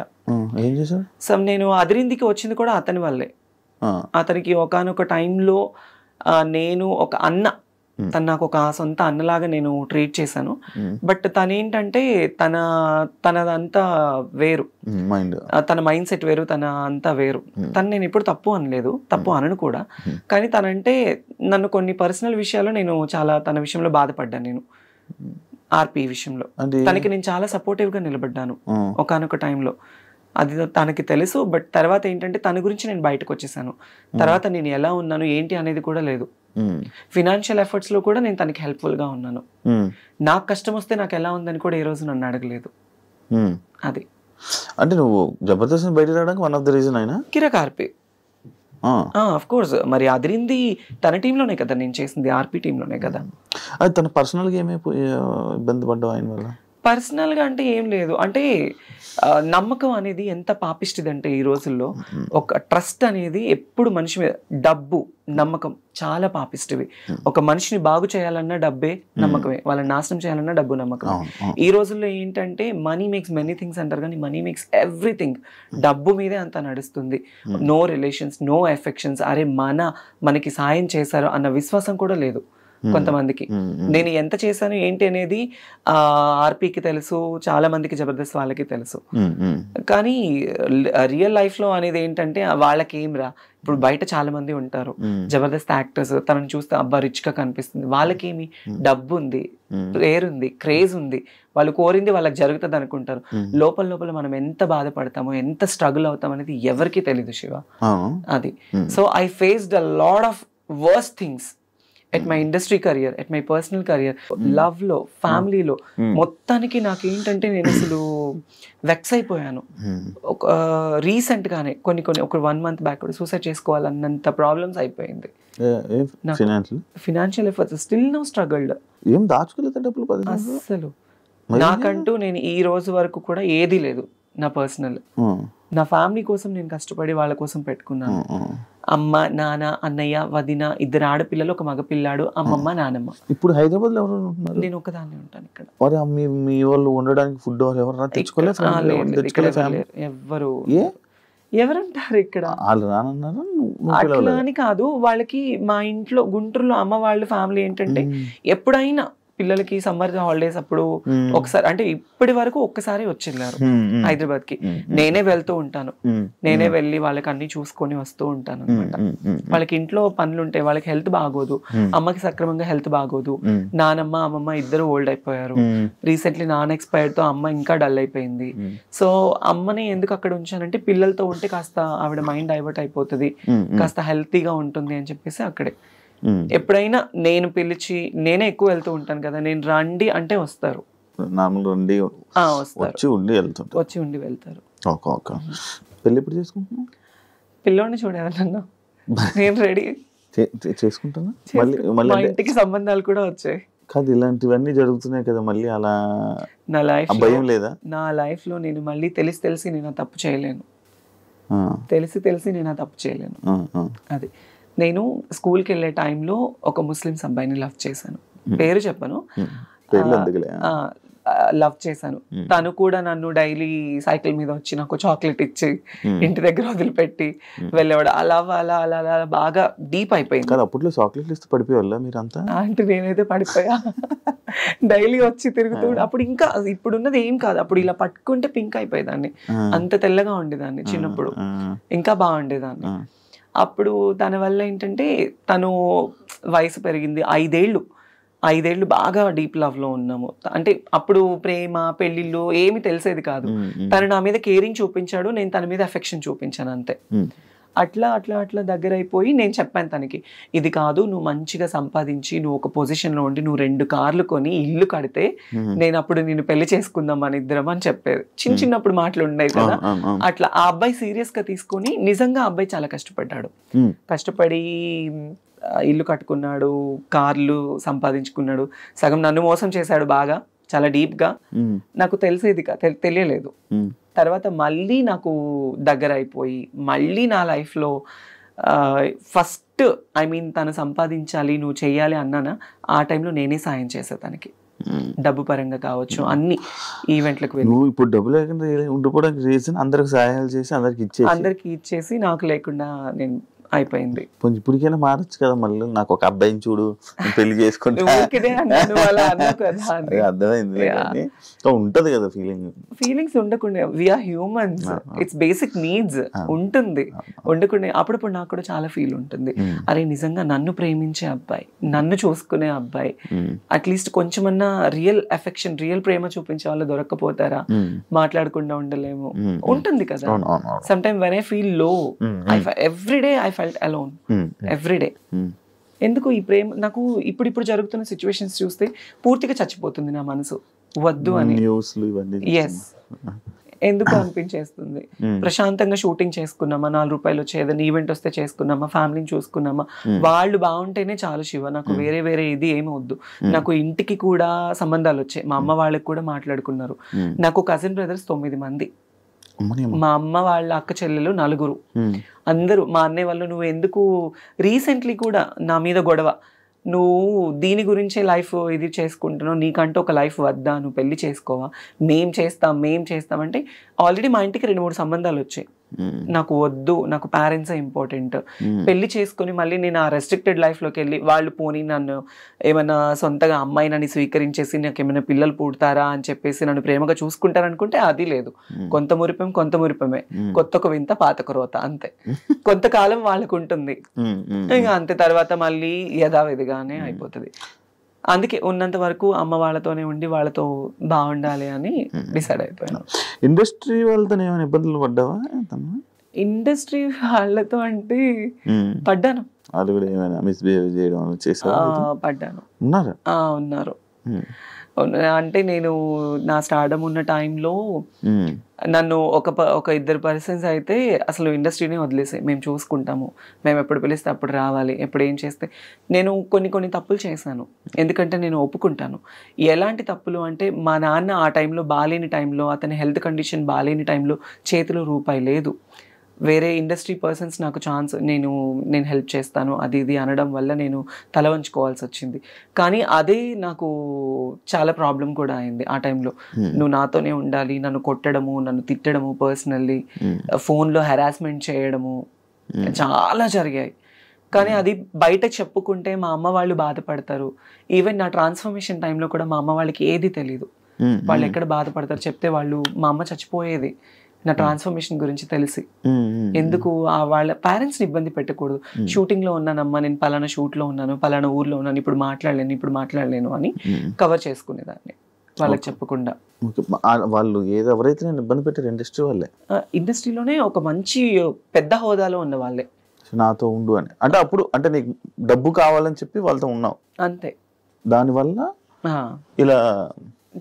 B: ఏం చేశాడు?
C: సో నేను అదిరిందికి వచ్చింది కూడా అతని వల్లే. అతనికి ఒకానొక టైంలో నేను ఒక అన్న, తను నాకు ఒక సొంత అన్నలాగా నేను ట్రీట్ చేశాను. బట్ తనేంటంటే తనదంతా వేరు, తన మైండ్ సెట్ వేరు, తన అంతా వేరు. తను నేను ఎప్పుడు తప్పు అనలేదు, తప్పు అనను కూడా. కానీ తనంటే నన్ను కొన్ని పర్సనల్ విషయాల్లో నేను చాలా తన విషయంలో బాధపడ్డాను. నేను ఆర్పి విషయంలో తనకి నేను చాలా సపోర్టివ్ గా నిలబడ్డాను ఒకానొక టైంలో. అది తనకి తెలుసు. బట్ తర్వాత ఏంటంటే తన గురించి నేను బయటకు వచ్చేసాను. తర్వాత నేను ఎలా ఉన్నాను ఏంటి అనేది కూడా లేదు. ఫినాన్షియల్ ఎఫర్ట్స్ లో కూడా నేను తనకి హెల్ప్ఫుల్ గా ఉన్నాను. నాకు కష్టం వస్తే నాకు ఎలా ఉందని కూడా ఈ రోజు నన్ను అడగలేదు. అది
B: అంటే నువ్వు జబర్దస్త్ బయట రావడానికి వన్ ఆఫ్ ద రీజన్ అయినా
C: కిరాకార్పి. ఆఫ్ కోర్స్, మరి అదిరింది తన టీంలోనే కదా నేను చేసింది, ఆర్పి టీంలోనే కదా.
B: అది తన పర్సనల్ గా ఏమైపోయి ఇబ్బంది పడ్డావు ఆయన వల్ల?
C: పర్సనల్ గా అంటే ఏం లేదు. అంటే నమ్మకం అనేది ఎంత పాపిష్టిది అంటే ఈ రోజుల్లో ఒక ట్రస్ట్ అనేది ఎప్పుడు మనిషి మీద, డబ్బు నమ్మకం చాలా పాపిష్టివి. ఒక మనిషిని బాగు చేయాలన్నా డబ్బే నమ్మకమే, వాళ్ళని నాశనం చేయాలన్నా డబ్బు నమ్మకం. ఈ రోజుల్లో ఏంటంటే మనీ మేక్స్ మెనీ థింగ్స్ అంటారు, కానీ మనీ మేక్స్ ఎవ్రీథింగ్. డబ్బు మీదే అంతా నడుస్తుంది. No relations, no affections. అరే మనకి సాయం చేశారు అన్న విశ్వాసం కూడా లేదు కొంతమందికి. నేను ఎంత చేశాను ఏంటి అనేది ఆర్పీకి తెలుసు, చాలా మందికి జబర్దస్త్ వాళ్ళకి తెలుసు. కానీ రియల్ లైఫ్ లో అనేది ఏంటంటే వాళ్ళకి ఏం రా. ఇప్పుడు బయట చాలా మంది ఉంటారు జబర్దస్త్ యాక్టర్స్, తనని చూస్తే అబ్బా రిచ్ గా కనిపిస్తుంది. వాళ్ళకేమి డబ్బు ఉంది, పేరు ఉంది, క్రేజ్ ఉంది, వాళ్ళు కోరింది వాళ్ళకి జరుగుతుంది అనుకుంటారు. లోపల మనం ఎంత బాధపడతామో, ఎంత స్ట్రగుల్ అవుతాం అనేది ఎవరికి తెలీదు శివ. అది so I faced a lot of worst things at my industry career, at my personal career, love లో, ఫ్యామిలీలో. మొత్తానికి నాకేంటంటే నేను అసలు వెక్స్ అయిపోయాను. ఒక రీసెంట్ గానే ఒక 1 month బ్యాక్ కూడా సూసైడ్ చేసుకోవాలన్నంత ప్రాబ్లమ్స్ అయిపోయింది. Financial efforts still no struggled.
B: ఏం దాచుకోలేదు డబ్బులు
C: అసలు. నాకంటూ నేను ఈ రోజు వరకు కూడా ఏది లేదు నా పర్సనల్. నా ఫ్యామిలీ కోసం నేను కష్టపడి వాళ్ళ కోసం పెట్టుకున్నాను. అమ్మ, నాన్న, అన్నయ్య, వదిన, 2 ఆడపిల్లలు, 1 మగపిల్లాడు, అమ్మమ్మ, నానమ్మ.
B: ఇప్పుడు హైదరాబాద్ లో ఎవరు ఉంటున్నారు?
C: నేను ఒకదాన్ని ఉంటాను ఇక్కడ.
B: మరి మీ వాళ్ళు ఉండడానికి ఫుడ్ ఎవరైనా తెచ్చుకోలేదు?
C: ఎవరంటారు ఇక్కడ?
B: వాళ్ళు రానన్నారా?
C: అట్లా అని కాదు, వాళ్ళకి మా ఇంట్లో గుంటూరులో అమ్మ వాళ్ళ ఫ్యామిలీ ఏంటంటే ఎప్పుడైనా పిల్లలకి సమ్మర్ హాలిడేస్ అప్పుడు ఒకసారి, అంటే ఇప్పటి వరకు ఒక్కసారి వచ్చేళ్ళారు హైదరాబాద్ కి. నేనే వెళ్తూ ఉంటాను, నేనే వెళ్ళి వాళ్ళకి అన్ని చూసుకొని వస్తూ ఉంటాను అనమాట. వాళ్ళకి ఇంట్లో పనులు ఉంటాయి, వాళ్ళకి హెల్త్ బాగోదు, అమ్మకి సక్రమంగా హెల్త్ బాగోదు. నానమ్మ, అమ్మమ్మ ఇద్దరు ఓల్డ్ అయిపోయారు. రీసెంట్లీ నాన్న ఎక్స్పైర్డ్ తో అమ్మ ఇంకా డల్ అయిపోయింది. సో అమ్మని ఎందుకు అక్కడ ఉంచానంటే పిల్లలతో ఉంటే కాస్త ఆవిడ మైండ్ డైవర్ట్ అయిపోతుంది, కాస్త హెల్తీగా ఉంటుంది అని చెప్పేసి అక్కడే. ఎప్పుడైనా నేను పిలిచి, నేనే ఎక్కువ వెళ్తూ ఉంటాను కదా, నేను రండి అంటే వస్తారు,
B: వచ్చి ఉండి వెళ్తారు. పెళ్లి ఎప్పుడు చేసుకుంటున్నా?
C: పిల్లోడిని చూడాలన్నా నేను రెడీ
B: చేసుకుంటాను.
C: మా ఇంటికి సంబంధాలు కూడా వచ్చాయి.
B: కాదు, ఇలాంటివన్నీ జరుగుతున్నాయి కదా మళ్ళీ, అలా
C: నా లైఫ్
B: భయం లేదా?
C: నా లైఫ్ లో నేను మళ్ళీ తెలిసి నేను ఆ తప్పు చేయలేను, తెలిసి నేను ఆ తప్పు చేయలేను. అది నేను స్కూల్కి వెళ్ళే టైంలో ఒక ముస్లిమ్స్ అబ్బాయిని లవ్ చేశాను, పేరు చెప్పను, లవ్ చేశాను. తను కూడా నన్ను డైలీ సైకిల్ మీద వచ్చి నాకు చాక్లెట్ ఇచ్చి ఇంటి దగ్గర వదిలిపెట్టి వెళ్ళేవాడు. అలా అలా అలా అలా బాగా డీప్ అయిపోయింది.
B: అప్పట్లో చాక్లెట్లు ఇస్తే పడిపోయేవాళ్ళ మీరంతా?
C: అంటే నేనైతే పడిపోయా, డైలీ వచ్చి తిరుగుతూ. అప్పుడు ఇంకా ఇప్పుడున్నది ఏం కాదు, అప్పుడు ఇలా పట్టుకుంటే పింక్ అయిపోయేదాన్ని, అంత తెల్లగా ఉండేదాన్ని చిన్నప్పుడు, ఇంకా బాగుండేదాన్ని. అప్పుడు తన వల్ల ఏంటంటే తను వయసు పెరిగింది, 5 ఏళ్ళు బాగా డీప్ లవ్ లో ఉన్నాము. అంటే అప్పుడు ప్రేమ, పెళ్లిళ్ళు ఏమి తెలిసేది కాదు. తను నా మీద కేరింగ్ చూపించాడు, నేను తన మీద అఫెక్షన్ చూపించాను అంతే. అట్లా అట్లా అట్లా దగ్గర అయిపోయి నేను చెప్పాను తనకి, ఇది కాదు, నువ్వు మంచిగా సంపాదించి నువ్వు ఒక పొజిషన్ లో ఉండి నువ్వు 2 కార్లు కొని ఇల్లు కడితే నేను అప్పుడు నేను పెళ్లి చేసుకుందాం మన ఇద్దరం అని చెప్పేది. చిన్నప్పుడు మాటలు ఉండేవి కదా. అట్లా ఆ అబ్బాయి సీరియస్ గా తీసుకొని, నిజంగా అబ్బాయి చాలా కష్టపడ్డాడు, కష్టపడి ఇల్లు కట్టుకున్నాడు, కార్లు సంపాదించుకున్నాడు. సగం నన్ను మోసం చేశాడు బాగా, చాలా డీప్ గా. నాకు తెలియలేదు. తర్వాత మళ్ళీ నాకు దగ్గర అయిపోయి, మళ్ళీ నా లైఫ్ లో ఫస్ట్ తను సంపాదించాలి, నువ్వు చెయ్యాలి అన్నానా, ఆ టైంలో నేనే సాయం చేసా తనకి, డబ్బు పరంగా కావచ్చు, అన్ని ఈవెంట్లకు వెళ్ళి.
B: ఇప్పుడు డబ్బు లేకుండా ఉండిపోవడానికి రీజన్ అందరికి సహాయాలు చేసి అందరికి
C: ఇచ్చేసి నాకు లేకుండా నేను అయిపోయింది.
B: ఇప్పటికైనా మారచ్చు కదా, మళ్ళీ నాకు ఒక అబ్బాయిని చూడు, పెళ్లి చేసుకుంటే అర్థమైంది. ఉంటది కదా
C: ఫీలింగ్స్ ఉండకుండా, we are humans, it's basic needs ఉంటుంది. ఉండకుండా అప్పుడప్పుడు నాకు కూడా చాలా ఫీల్ ఉంటుంది, అరే నిజంగా నన్ను ప్రేమించే అబ్బాయి, నన్ను చూసుకునే అబ్బాయి, అట్లీస్ట్ కొంచెమన్నా రియల్ అఫెక్షన్, రియల్ ప్రేమ చూపించే వాళ్ళు దొరక్కపోతారా, మాట్లాడకుండా ఉండలేము, ఉంటుంది కదా. Some time when I feel low, everyday I felt alone every day. ఎందుకు ఈ ప్రేమ నాకు ఇప్పుడు జరుగుతున్న సిచ్యువేషన్స్ చూస్తే పూర్తిగా చచ్చిపోతుంది నా మనసు, వద్దు అని. ఎస్, ఎందుకు అనిపించేస్తుంది. ప్రశాంతంగా షూటింగ్ చేసుకున్నామా, 4 రూపాయలు వచ్చే ఏదైనా ఈవెంట్ వస్తే చేసుకున్నామా, ఫ్యామిలీని చూసుకున్నామా, వాళ్ళు బాగుంటేనే చాలు శివ, నాకు వేరే ఇది ఏమి వద్దు. నాకు ఇంటికి కూడా సంబంధాలు వచ్చాయి, మా అమ్మ వాళ్ళకి కూడా మాట్లాడుకున్నారు. నాకు కజిన్ బ్రదర్స్ 9 మంది, మా అమ్మ వాళ్ళ అక్క చెల్లెలు 4, అందరూ. మా అన్నయ్య వాళ్ళు, నువ్వు ఎందుకు రీసెంట్లీ కూడా నా మీద గొడవ, నువ్వు దీని గురించే లైఫ్ ఇది చేసుకుంటున్నావు, నీకంటూ ఒక లైఫ్ వద్దా, నువ్వు పెళ్లి చేసుకోవా, మేం చేస్తాం అంటే ఆల్రెడీ మా ఇంటికి 2-3 సంబంధాలు వచ్చాయి. నాకు వద్దు, నాకు పేరెంట్సే ఇంపార్టెంట్. పెళ్లి చేసుకుని మళ్ళీ నేను ఆ రెస్ట్రిక్టెడ్ లైఫ్ లోకి వెళ్ళి, వాళ్ళు పోనీ నన్ను ఏమైనా సొంతగా అమ్మాయి నన్ను స్వీకరించేసి నాకు ఏమైనా పిల్లలు పుడతారా అని చెప్పేసి నన్ను ప్రేమగా చూసుకుంటారనుకుంటే అది లేదు. కొంత మురిపమే, కొత్తకు వింత పాతకు రోత, అంతే. కొంతకాలం వాళ్ళకు ఉంటుంది, ఇంకా అంతే. తర్వాత మళ్ళీ యథావిధిగానే అయిపోతుంది. అందుకే ఉన్నంత వరకు అమ్మ వాళ్ళతోనే ఉండి వాళ్ళతో బాగుండాలి అని డిసైడ్ అయిపోయాను.
B: ఇండస్ట్రీ వాళ్ళతో ఏమైనా ఇబ్బందులు పడ్డావా?
C: ఇండస్ట్రీ వాళ్ళతో అంటే పడ్డాను,
B: వాళ్ళు కూడా ఏమైనా మిస్బిహేవ్ చేయడం చేశారు?
C: పడ్డాను.
B: ఉన్నారు
C: అంటే నేను నా స్టార్డమ్ ఉన్న టైంలో నన్ను ఒక ఇద్దరు పర్సన్స్ అయితే అసలు ఇండస్ట్రీనే వదిలేసాయి, మేము చూసుకుంటాము, మేము ఎప్పుడు పిలిస్తే అప్పుడు రావాలి, ఎప్పుడు ఏం చేస్తే. నేను కొన్ని తప్పులు చేశాను, ఎందుకంటే నేను ఒప్పుకుంటాను. ఎలాంటి తప్పులు అంటే, మా నాన్న ఆ టైంలో బాగాలేని టైంలో, అతని హెల్త్ కండిషన్ బాగాలేని టైంలో చేతిలో రూపాయి లేదు. వేరే ఇండస్ట్రీ పర్సన్స్ నాకు ఛాన్స్, నేను హెల్ప్ చేస్తాను అది ఇది అనడం వల్ల నేను తల వంచుకోవాల్సి వచ్చింది. కానీ అదే నాకు చాలా ప్రాబ్లం కూడా అయింది ఆ టైంలో. నువ్వు నాతోనే ఉండాలి, నన్ను కొట్టడము, నన్ను తిట్టడము, పర్సనల్లీ ఫోన్లో హెరాస్మెంట్ చేయడము చాలా జరిగాయి. కానీ అది బయట చెప్పుకుంటే మా అమ్మ వాళ్ళు బాధపడతారు. ఈవెన్ నా ట్రాన్స్ఫర్మేషన్ టైంలో కూడా మా అమ్మ వాళ్ళకి ఏది తెలీదు, వాళ్ళు ఎక్కడ బాధపడతారు చెప్తే. వాళ్ళు, మా అమ్మ చచ్చిపోయేది నా ట్రాన్స్ఫర్మేషన్ గురించి తెలిసి. ఎందుకు వాళ్ళ పేరెంట్స్ని ఇబ్బంది పెట్టకూడదు. షూటింగ్లో ఉన్నానమ్మా, నేను పలానా షూట్లో ఉన్నాను, పలానా ఊర్లో ఉన్నాను, ఇప్పుడు మాట్లాడలేను అని కవర్ చేసుకునేదాన్ని వాళ్ళకి చెప్పకుండా.
B: వాళ్ళు ఎవరైతే నేను ఇబ్బంది పెట్టారు ఇండస్ట్రీ వాళ్ళే,
C: ఇండస్ట్రీలోనే ఒక మంచి పెద్ద హోదాలో ఉన్న వాళ్ళే
B: నాతో ఉండు అని. అంటే అప్పుడు అంటే నీకు డబ్బు కావాలని చెప్పి వాళ్ళతో ఉన్నావు
C: అంతే.
B: దానివల్ల ఇలా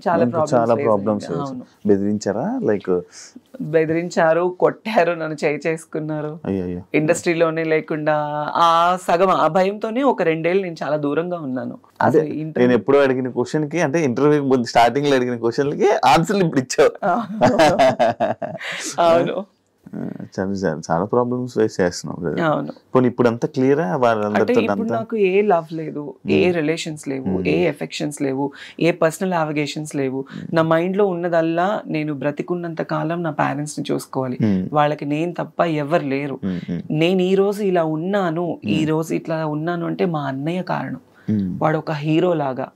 B: చాలా ప్రాబ్లమ్స్. బెదిరించారా? లైక్
C: బెదిరించారు, కొట్టారు, నన్ను చేసుకున్నారు. ఇండస్ట్రీలోనే లేకుండా ఆ సగం ఆ భయంతోనే ఒక 2 ఏళ్ళు నేను చాలా దూరంగా ఉన్నాను.
B: అదే నేను ఎప్పుడో అడిగిన క్వశ్చన్ కి, అంటే ఇంటర్వ్యూ స్టార్టింగ్ లో అడిగిన క్వశ్చన్లకి ఆన్సర్లు ఇప్పుడు ఇచ్చావు.
C: అవును,
B: చాలా ప్రాబ్లమ్స్ ఫేస్ చేస్తున్నావు.
C: అవును,
B: ఇప్పుడు అంతా క్లియరా?
C: అంటే ఇప్పుడు నాకు ఏ లవ్ లేదు, ఏ రిలేషన్స్ లేవు, ఏ ఎఫెక్షన్స్ లేవు, ఏ పర్సనల్ అవగేషన్స్ లేవు. నా మైండ్ లో ఉన్నదల్లా నేను బ్రతికున్నంత కాలం నా పేరెంట్స్ ని చూసుకోవాలి, వాళ్ళకి నేను తప్ప ఎవరు లేరు. నేను ఈ రోజు ఇలా ఉన్నాను, ఈ రోజు ఇట్లా ఉన్నాను అంటే మా అన్నయ్య కారణం. వాడు ఒక హీరో లాగా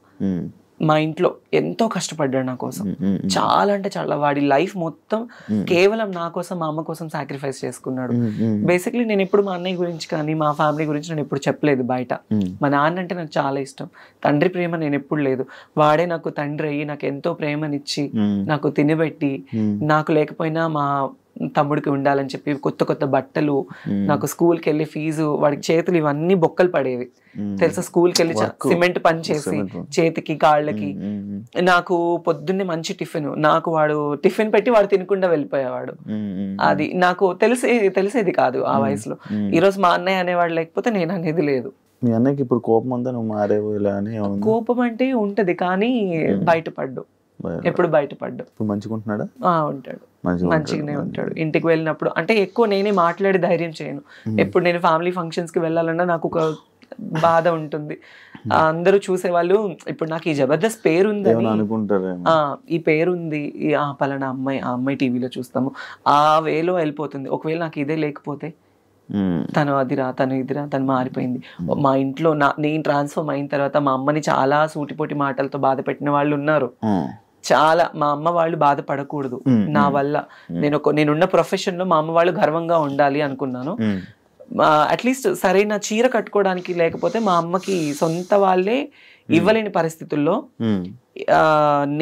C: మా ఇంట్లో ఎంతో కష్టపడ్డాడు నా కోసం, చాలా అంటే చాలా. వాడి లైఫ్ మొత్తం కేవలం నా కోసం, మా అమ్మ కోసం సాక్రిఫైస్ చేసుకున్నాడు. బేసిక్లీ నేను ఎప్పుడు మా అన్నయ్య గురించి కానీ మా ఫ్యామిలీ గురించి నేను ఎప్పుడు చెప్పలేదు బయట. మా నాన్న అంటే నాకు చాలా ఇష్టం, తండ్రి ప్రేమ నేను ఎప్పుడు లేదు. వాడే నాకు తండ్రి అయ్యి నాకు ఎంతో ప్రేమనిచ్చి, నాకు తినబెట్టి, నాకు లేకపోయినా మా తమ్ముడికి ఉండాలని చెప్పి కొత్త బట్టలు, నాకు స్కూల్కి వెళ్ళి ఫీజు, వాడికి చేతులు ఇవన్నీ బొక్కలు పడేవి తెలుసా. స్కూల్కి వెళ్ళి సిమెంట్ పని చేసి చేతికి కాళ్ళకి, నాకు పొద్దున్నే మంచి టిఫిన్, నాకు వాడు టిఫిన్ పెట్టి వాడు తినకుండా వెళ్ళిపోయేవాడు. అది నాకు తెలిసేది కాదు ఆ వయసులో. ఈ రోజు మా అన్నయ్య అనేవాడు లేకపోతే నేను అనేది లేదు.
B: మీ అన్నయ్యకి ఇప్పుడు కోపం ఉందా నువ్వు మారేవు ఇలా అని?
C: కోపం అంటే ఉంటది కానీ బయటపడ్డు, ఎప్పుడు బయటపడ్డు.
B: మంచిగుంటున్నాడా?
C: ఉంటాడు, మంచిగానే ఉంటాడు. ఇంటికి వెళ్ళినప్పుడు అంటే ఎక్కువ నేనే మాట్లాడి ధైర్యం చేయను. ఎప్పుడు నేను ఫ్యామిలీ ఫంక్షన్స్ కి వెళ్ళాలన్నా నాకు ఒక బాధ ఉంటుంది. అందరూ చూసేవాళ్ళు ఇప్పుడు నాకు ఈ జబర్దస్త్ పేరు ఉంది, ఈ పేరు ఉంది, పలానా అమ్మాయి, ఆ అమ్మాయి టీవీలో చూస్తాము, ఆ వేలో వెళ్ళిపోతుంది. ఒకవేళ నాకు ఇదే లేకపోతే తను అదిరా, తను ఇదిరా, తను మారిపోయింది. మా ఇంట్లో నేను ట్రాన్స్ఫర్మ్ అయిన తర్వాత మా అమ్మని చాలా సూటిపోటి మాటలతో బాధ పెట్టిన వాళ్ళు ఉన్నారు. చాలా, మా అమ్మ వాళ్ళు బాధపడకూడదు నా వల్ల. నేనున్న ప్రొఫెషన్ లో మా అమ్మ వాళ్ళు గర్వంగా ఉండాలి అనుకున్నాను. అట్లీస్ట్ సరైన చీర కట్టుకోవడానికి లేకపోతే మా అమ్మకి సొంత వాళ్ళే ఇవ్వలేని పరిస్థితుల్లో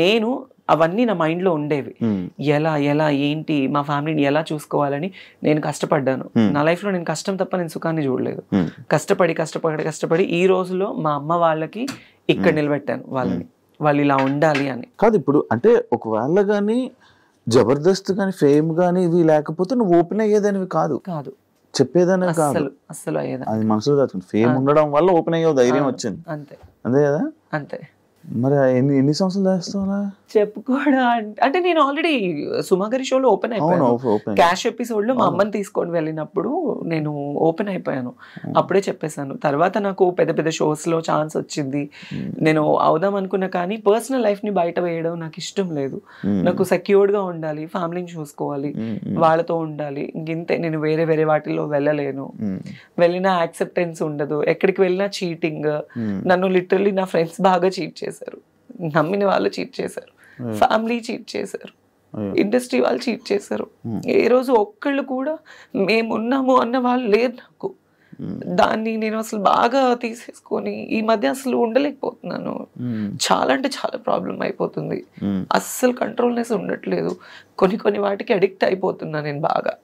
C: నేను అవన్నీ నా మైండ్ లో ఉండేవి. ఎలా ఏంటి మా ఫ్యామిలీని ఎలా చూసుకోవాలని నేను కష్టపడ్డాను. నా లైఫ్ లో నేను కష్టం తప్ప నేను సుఖాన్ని చూడలేదు. కష్టపడి ఈ రోజులో మా అమ్మ వాళ్ళకి ఇక్కడ నిలబెట్టాను వాళ్ళని, వాళ్ళు ఇలా ఉండాలి అని.
B: కాదు ఇప్పుడు అంటే ఒకవేళ గానీ జబర్దస్త్ గానీ ఫేమ్ గానీ ఇవి లేకపోతే నువ్వు ఓపెన్ అయ్యేదానివి కాదు, చెప్పేదానే కాదు,
C: అస్సలు అయ్యేదా.
B: అది మనసులో దాచుకుంది. ఫేమ్ ఉండడం వల్ల ఓపెన్ అయ్యే ధైర్యం వచ్చింది,
C: అంతే
B: కదా.
C: అంతే.
B: మరి ఎన్ని సంవత్సరాలు చేస్తావా
C: చెప్పుకోవడం అంటే నేను ఆల్రెడీ సుమాగరి షోలో ఓపెన్ అయిపోయాను. క్యాష్ ఎపిసోడ్ లో మా అమ్మని తీసుకొని వెళ్ళినప్పుడు నేను ఓపెన్ అయిపోయాను, అప్పుడే చెప్పేశాను. తర్వాత నాకు పెద్ద షోస్ లో ఛాన్స్ వచ్చింది, నేను అవుదాం అనుకున్నా. కానీ పర్సనల్ లైఫ్ ని బయట వేయడం నాకు ఇష్టం లేదు. నాకు సెక్యూర్డ్ గా ఉండాలి, ఫ్యామిలీని చూసుకోవాలి, వాళ్ళతో ఉండాలి. ఇంతే, నేను వేరే వాటిల్లో వెళ్ళలేను. వెళ్ళినా యాక్సెప్టెన్స్ ఉండదు, ఎక్కడికి వెళ్ళినా చీటింగ్. నన్ను లిటరల్లీ నా ఫ్రెండ్స్ బాగా చీట్ చేశారు, నమ్మిన వాళ్ళు చీట్ చేశారు, ఫ్యామిలీ చీట్ చేశారు, ఇండస్ట్రీ వాళ్ళు చీట్ చేశారు. ఏ రోజు ఒక్కళ్ళు కూడా మేమున్నాము అన్న వాళ్ళు లేరు నాకు. దాన్ని నేను అసలు బాగా తీసేసుకొని ఈ మధ్య అసలు ఉండలేకపోతున్నాను. చాలా అంటే చాలా ప్రాబ్లం అయిపోతుంది, అస్సలు కంట్రోల్నెస్ ఉండట్లేదు. కొన్ని వాటికి అడిక్ట్ అయిపోతున్నా నేను బాగా.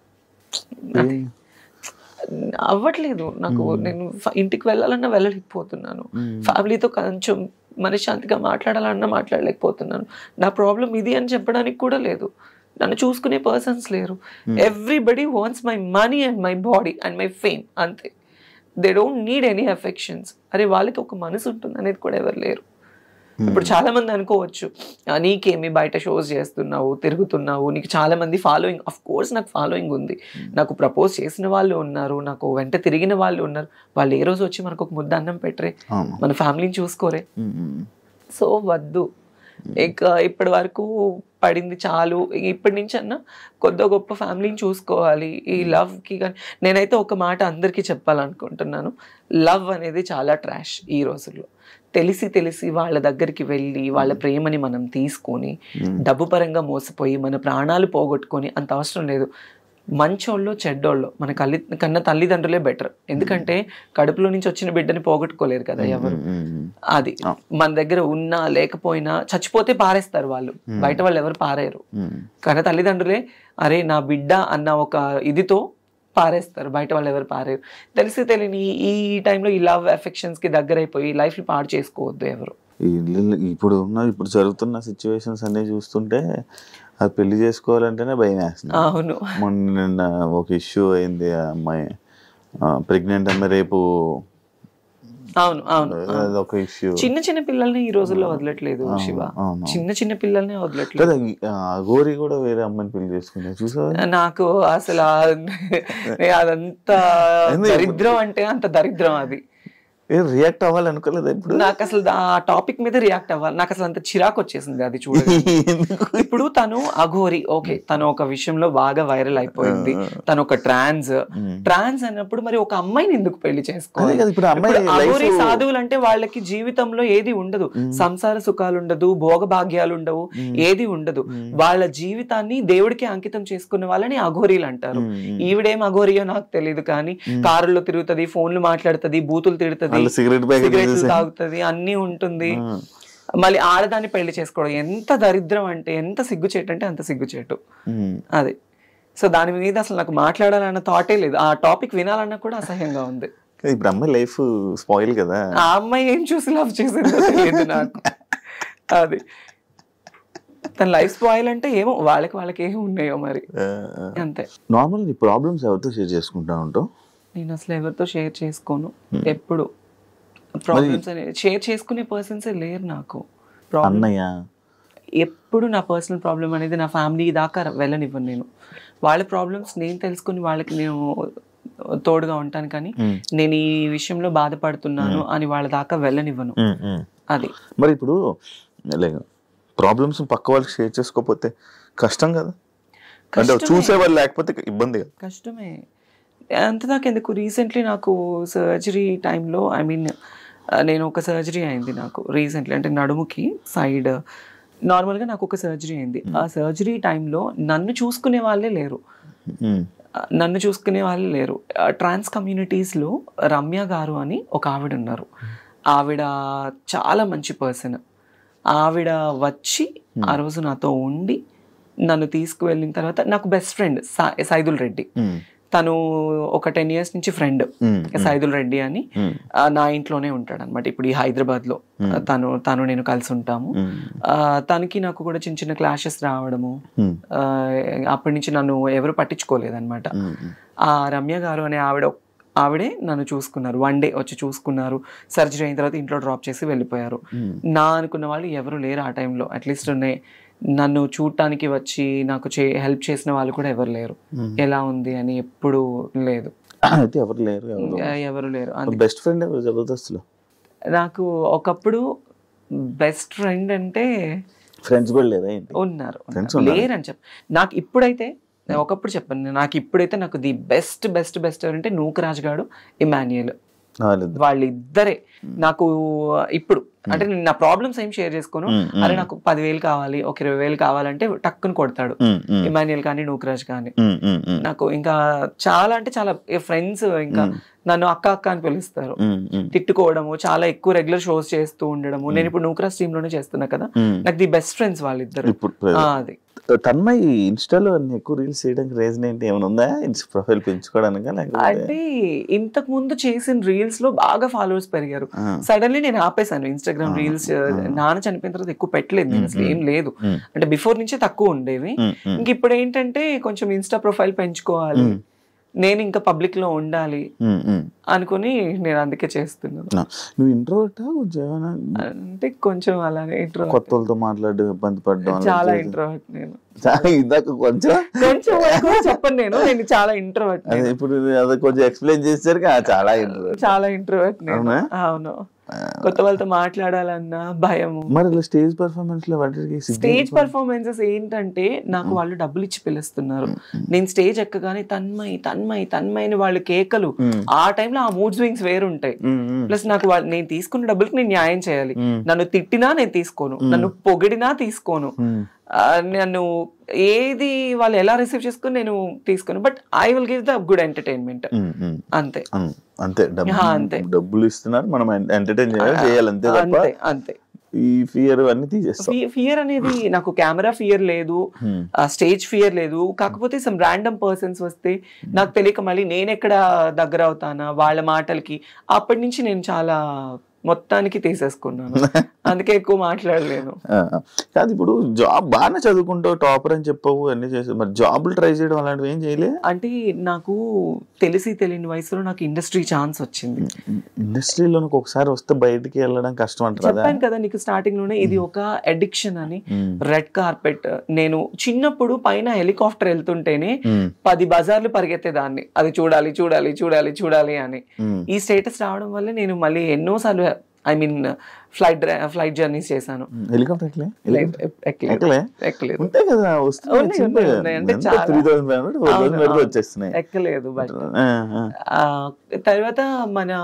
C: అవ్వట్లేదు నాకు, నేను ఇంటికి వెళ్ళాలన్నా వెళ్ళలేకపోతున్నాను, ఫ్యామిలీతో కొంచెం మనశ్శాంతిగా మాట్లాడాలన్నా మాట్లాడలేకపోతున్నాను. నా ప్రాబ్లం ఇది అని చెప్పడానికి కూడా లేదు. నన్ను చూసుకునే పర్సన్స్ లేరు. Everybody wants my money and my body and my fame, అంతే. They don't need any affections. అరే వాళ్ళకి ఒక మనసు ఉంటుంది అనేది కూడా ఎవరు లేరు. ఇప్పుడు చాలా మంది అనుకోవచ్చు, నీకేమి బయట షోస్ చేస్తున్నావు, తిరుగుతున్నావు, నీకు చాలా మంది ఫాలోయింగ్. అఫ్ కోర్స్ నాకు ఫాలోయింగ్ ఉంది, నాకు ప్రపోజ్ చేసిన వాళ్ళు ఉన్నారు, నాకు వెంట తిరిగిన వాళ్ళు ఉన్నారు. వాళ్ళు ఏ రోజు వచ్చి మనకు ఒక ముద్ద అన్నం పెట్టరే, మన ఫ్యామిలీని చూసుకోరే. సో వద్దు, ఇక ఇప్పటి వరకు పడింది చాలు. ఇప్పటి నుంచి అన్నా కొద్ది గొప్ప ఫ్యామిలీని చూసుకోవాలి. ఈ లవ్కి కానీ నేనైతే ఒక మాట అందరికీ చెప్పాలనుకుంటున్నాను, లవ్ అనేది చాలా ట్రాష్ ఈ రోజుల్లో. తెలిసి వాళ్ళ దగ్గరికి వెళ్ళి వాళ్ళ ప్రేమని మనం తీసుకొని డబ్బు పరంగా మోసపోయి మన ప్రాణాలు పోగొట్టుకొని అంత అవసరం లేదు. మంచోళ్ళు చెడ్డోళ్ళు మన కన్న తల్లిదండ్రులే బెటర్. ఎందుకంటే కడుపులో నుంచి వచ్చిన బిడ్డని పోగొట్టుకోలేరు కదా ఎవరు. అది మన దగ్గర ఉన్నా లేకపోయినా చచ్చిపోతే పారేస్తారు వాళ్ళు, బయట వాళ్ళు ఎవరు పారేరు. కన్న తల్లిదండ్రులే అరే నా బిడ్డ అన్న ఒక ఇదితో పారేస్తారు, బయట వాళ్ళు ఎవరు పారేరు. తెలియని ఈ టైంలో ఈ లవ్ అఫెక్షన్స్ కి దగ్గర అయిపోయి లైఫ్ ని పాడు చేసుకోవద్దు ఎవరు.
B: ఇప్పుడు జరుగుతున్న సిచ్యువేషన్స్ అన్ని చూస్తుంటే అది పెళ్లి చేసుకోవాలంటేనే భయం వేస్తుంది.
C: అవును,
B: మొన్న ఒక ఇష్యూ అయింది, ఆ అమ్మాయి ప్రెగ్నెంట్ అమ్మాయి రేపు.
C: అవును అవును,
B: ఒక ఇష్యూ.
C: చిన్న పిల్లల్ని ఈ రోజుల్లో వదలట్లేదు శివ, చిన్న పిల్లల్ని వదలట్లేదు.
B: గోరి కూడా వేరే అమ్మాయిని పెళ్లి చేసుకున్నా చూసా.
C: నాకు అసలు అదంతా దరిద్రం అంటే అంత దరిద్రం. అది
B: రియాక్ట్ అవ్వాలనుకోలేదు ఇప్పుడు.
C: నాకు అసలు ఆ టాపిక్ మీద రియాక్ట్ అవ్వాలి, నాకు అసలు అంత చిరాకు వచ్చేసింది అది చూడండి. ఇప్పుడు తను అఘోరి, ఓకే, తను ఒక విషయంలో బాగా వైరల్ అయిపోయింది, తను ఒక ట్రాన్స్ అన్నప్పుడు మరి ఒక అమ్మాయిని ఎందుకు పెళ్లి చేసుకోవాలి? అఘోరి సాధువులు అంటే వాళ్ళకి జీవితంలో ఏది ఉండదు, సంసార సుఖాలు ఉండదు, భోగ భాగ్యాలు ఉండవు, ఏది ఉండదు. వాళ్ళ జీవితాన్ని దేవుడికి అంకితం చేసుకున్న వాళ్ళని అఘోరీలు అంటారు. ఈవిడేం అఘోరియో నాకు తెలియదు, కానీ కారులో తిరుగుతుంది, ఫోన్లు మాట్లాడుతుంది, బూతులు తిడుతుంది, సిగరెట్లు తాగుతుంది, అన్ని ఉంటుంది. మళ్ళీ ఆడదాన్ని పెళ్లి చేసుకోవడం ఎంత దరిద్రం అంటే, ఎంత సిగ్గుచేటు అంటే అంత సిగ్గుచేటు అది. సో దాని మీద అసలు నాకు మాట్లాడాలన్న థాటే లేదు, ఆ టాపిక్ వినాలన్నా కూడా అసహ్యంగా ఉంది.
B: ఇప్పుడు అమ్మాయి లైఫ్ స్పాయిల్ కదా.
C: ఆ అమ్మాయి ఏం చూసి లవ్ చేసిందో తెలియదు నాకు. అది తన లైఫ్ స్పాయిల్ అంటే ఏమో వాళ్ళకి ఏమో ఉన్నాయో మరి, అంతే.
B: నార్మల్ నీ ప్రాబ్లమ్స్ ఎవరితో షేర్ చేసుకుంటా ఉంటావు?
C: నేను అసలు ఎవరితో షేర్ చేసుకోను. ఎప్పుడు ప్రాబ్లమ్స్ అనేది షేర్ చేసుకునే పర్సన్సే లేరు నాకు.
B: అన్నయ్య
C: ఎప్పుడు నా పర్సనల్ ప్రాబ్లం అనేది నా ఫ్యామిలీ దాకా వెళ్ళనివ్వను నేను. వాళ్ళ ప్రాబ్లమ్స్ నేను తెలుసుకుని వాళ్ళకి నేను తోడుగా ఉంటాను, కానీ నేను ఈ విషయంలో బాధపడుతున్నాను అని వాళ్ళ దాకా వెళ్ళనివ్వను. అది
B: మరి ఇప్పుడు ప్రాబ్లమ్స్ పక్క వాళ్ళకి షేర్ చేసుకోకపోతే కష్టం కదా, అంటే చూసేవాళ్ళు లేకపోతే ఇబ్బంది కదా.
C: కష్టమే, అంతదాకా ఎందుకు. రీసెంట్లీ నాకు సర్జరీ టైంలో, ఐ మీన్ నేను ఒక సర్జరీ అయింది నాకు రీసెంట్లీ, అంటే నడుముకి సైడ్ నార్మల్గా నాకు ఒక సర్జరీ అయింది. ఆ సర్జరీ టైంలో నన్ను చూసుకునే వాళ్ళే లేరు. ట్రాన్స్ కమ్యూనిటీస్లో రమ్య గారు అని ఒక ఆవిడ ఉన్నారు. ఆవిడ చాలా మంచి పర్సన్. ఆవిడ వచ్చి ఆ రోజు నాతో ఉండి నన్ను తీసుకువెళ్ళిన తర్వాత, నాకు బెస్ట్ ఫ్రెండ్ సైదుల్ రెడ్డి, తను ఒక 10 years నుంచి ఫ్రెండ్, సైదుల్ రెడ్డి అని, నా ఇంట్లోనే ఉంటాడు అనమాట. ఇప్పుడు ఈ హైదరాబాద్ లో తను నేను కలిసి ఉంటాము. తనకి నాకు కూడా చిన్న క్లాషెస్ రావడము, అప్పటి నుంచి నన్ను ఎవరు పట్టించుకోలేదన్నమాట. ఆ రమ్య గారు అనే ఆవిడే నన్ను చూసుకున్నారు. 1 day వచ్చి చూసుకున్నారు. సర్జరీ అయిన తర్వాత ఇంట్లో డ్రాప్ చేసి వెళ్ళిపోయారు. నా అనుకున్న వాళ్ళు ఎవరు లేరు ఆ టైంలో. అట్లీస్ట్ నన్ను చూడటానికి వచ్చి నాకు హెల్ప్ చేసిన వాళ్ళు కూడా ఎవరు లేరు. ఎలా ఉంది అని ఎప్పుడు లేదు, ఎవరు లేరు.
B: బెస్ట్ ఫ్రెండ్ జబర్దస్త్లో
C: నాకు ఒకప్పుడు బెస్ట్ ఫ్రెండ్ అంటే
B: ఫ్రెండ్స్ కూడా లేదా?
C: ఉన్నారు, లేరని చెప్ప. నాకు ఇప్పుడైతే, ఒకప్పుడు చెప్పాను, నాకు ఇప్పుడైతే నాకు ది బెస్ట్ ఎవరంటే నూకరాజ్ గాడు, ఇమాన్యుయల్, వాళ్ళిద్దరే నాకు ఇప్పుడు. అంటే నేను నా ప్రాబ్లమ్స్ ఏం షేర్ చేసుకోను. అరే నాకు 10,000 కావాలి, ఒక 20,000 కావాలంటే టక్కుని కొడతాడు ఇమాన్యుయల్ కానీ నూకరాజ్ కానీ. నాకు ఇంకా చాలా అంటే చాలా ఫ్రెండ్స్, ఇంకా నన్ను అక్క అక్క అని పిలుస్తారు, తిట్టుకోవడము, చాలా ఎక్కువ రెగ్యులర్ షోస్ చేస్తూ ఉండడము. నేను ఇప్పుడు నూక్రా స్ట్రీమ్ లోనే చేస్తున్నా కదా, నాకు ది బెస్ట్ ఫ్రెండ్స్ వాళ్ళిద్దరు. అది
B: తన్మయ్ ఇన్స్టాలో ఎక్కువ రీల్స్ చేయడానికి రీజన్ ఏంటి, ఏమైనా ఉందా ప్రొఫైల్ పెంచుకోవడానికి?
C: అంటే ఇంతకు ముందు చేసిన రీల్స్ లో బాగా ఫాలోవర్స్ పెరిగారు. సడన్లీ నేను ఆపేసాను ఇన్స్టాగ్రామ్ రీల్స్. నాన్న చనిపోయిన తర్వాత ఎక్కువ పెట్టలేదు నేను, అసలు ఏం లేదు. అంటే బిఫోర్ నుంచే తక్కువ ఉండేవి. ఇంక ఇప్పుడు ఏంటంటే కొంచెం ఇన్స్టా ప్రొఫైల్ పెంచుకోవాలి, నేను ఇంకా పబ్లిక్ లో ఉండాలి అనుకుని నేను అందుకే చేస్తున్నాను.
B: నువ్వు ఇంట్రోవర్టా కొంచెం ఏమైనా?
C: అంటే కొంచెం అలాగే ఇంట్రోవర్ట్,
B: కొత్త వాళ్ళతో మాట్లాడడం ఇబ్బంది పడడం?
C: చాలా ఇంట్రోవర్ట్ నేను.
B: ఇందాక కొంచెం
C: చెప్పను నేను చాలా ఇంట్రోవర్ట్.
B: ఇప్పుడు అది కొంచెం ఎక్స్ప్లెయిన్ చేశారు, చాలా
C: ఇంట్రోవర్ట్ నేను. అవును, కొత్త వాళ్ళతో మాట్లాడాలన్నా భయము.
B: మరి స్టేజ్ పర్ఫార్మెన్స్ లో
C: స్టేజ్ పర్ఫార్మెన్సెస్ ఏంటంటే నాకు వాళ్ళు డబ్బులు ఇచ్చి పిలుస్తున్నారు, నేను స్టేజ్ ఎక్కగానే తన్మయ్ తన్మయ్ తన్మయ్ అని వాళ్ళు కేకలు. ఆ టైంలో ఆ మూడ్ స్వింగ్స్ వేరుంటాయి. ప్లస్ నాకు నేను తీసుకున్న డబ్బులకి నేను న్యాయం చేయాలి. నన్ను తిట్టినా నేను తీసుకోను, నన్ను పొగిడినా తీసుకోను, నన్ను ఏది వాళ్ళు ఎలా రిసీవ్ చేసుకుని నేను తీసుకోను. But I will give the good entertainment. అంతే
B: అంతే, డబ్బులు ఇస్తున్నారు, మనం ఎంటర్టైన్ చేయాలి, అంతే
C: అంతే.
B: ఈ ఫియర్ అన్ని తీసేస్తాం.
C: ఫియర్ అనేది నాకు కెమెరా ఫియర్ లేదు, స్టేజ్ ఫియర్ లేదు. కాకపోతే సమ్ ర్యాండమ్ పర్సన్స్ వస్తే నాకు తెలియక మళ్ళీ నేను ఎక్కడ దగ్గర అవుతానా వాళ్ళ మాటలకి, అప్పటి నుంచి నేను చాలా మొత్తానికి తీసేసుకున్నాను, అందుకే ఎక్కువ మాట్లాడలేను.
B: కాదు, ఇప్పుడు జాబ్ బాగానే చదువుకుంటావు, టాపర్ అని చెప్పవు, అన్ని చేసావు, మరి జాబ్లు ట్రై చేయడం అలాంటివి ఏం చేయలే?
C: అంటే నాకు తెలియని వయసులో నాకు ఇండస్ట్రీ ఛాన్స్ వచ్చింది.
B: ఇండస్ట్రీలో ఒకసారి వస్తే బయటికి వెళ్ళడం కష్టం అంటారు.
C: చెప్పాను కదా నీకు స్టార్టింగ్ లోనే, ఇది ఒక అడిక్షన్ అని. రెడ్ కార్పెట్, నేను చిన్నప్పుడు పైన హెలికాప్టర్ వెళ్తుంటేనే 10 బజార్లు పరిగెత్తేదాన్ని, అది చూడాలి చూడాలి చూడాలి చూడాలి అని. ఈ స్టేటస్ రావడం వల్ల నేను మళ్ళీ ఎన్నోసార్లు ఫ్లైట్ జర్నీస్ చేశాను. ఎక్కలేదు. బట్ తర్వాత మన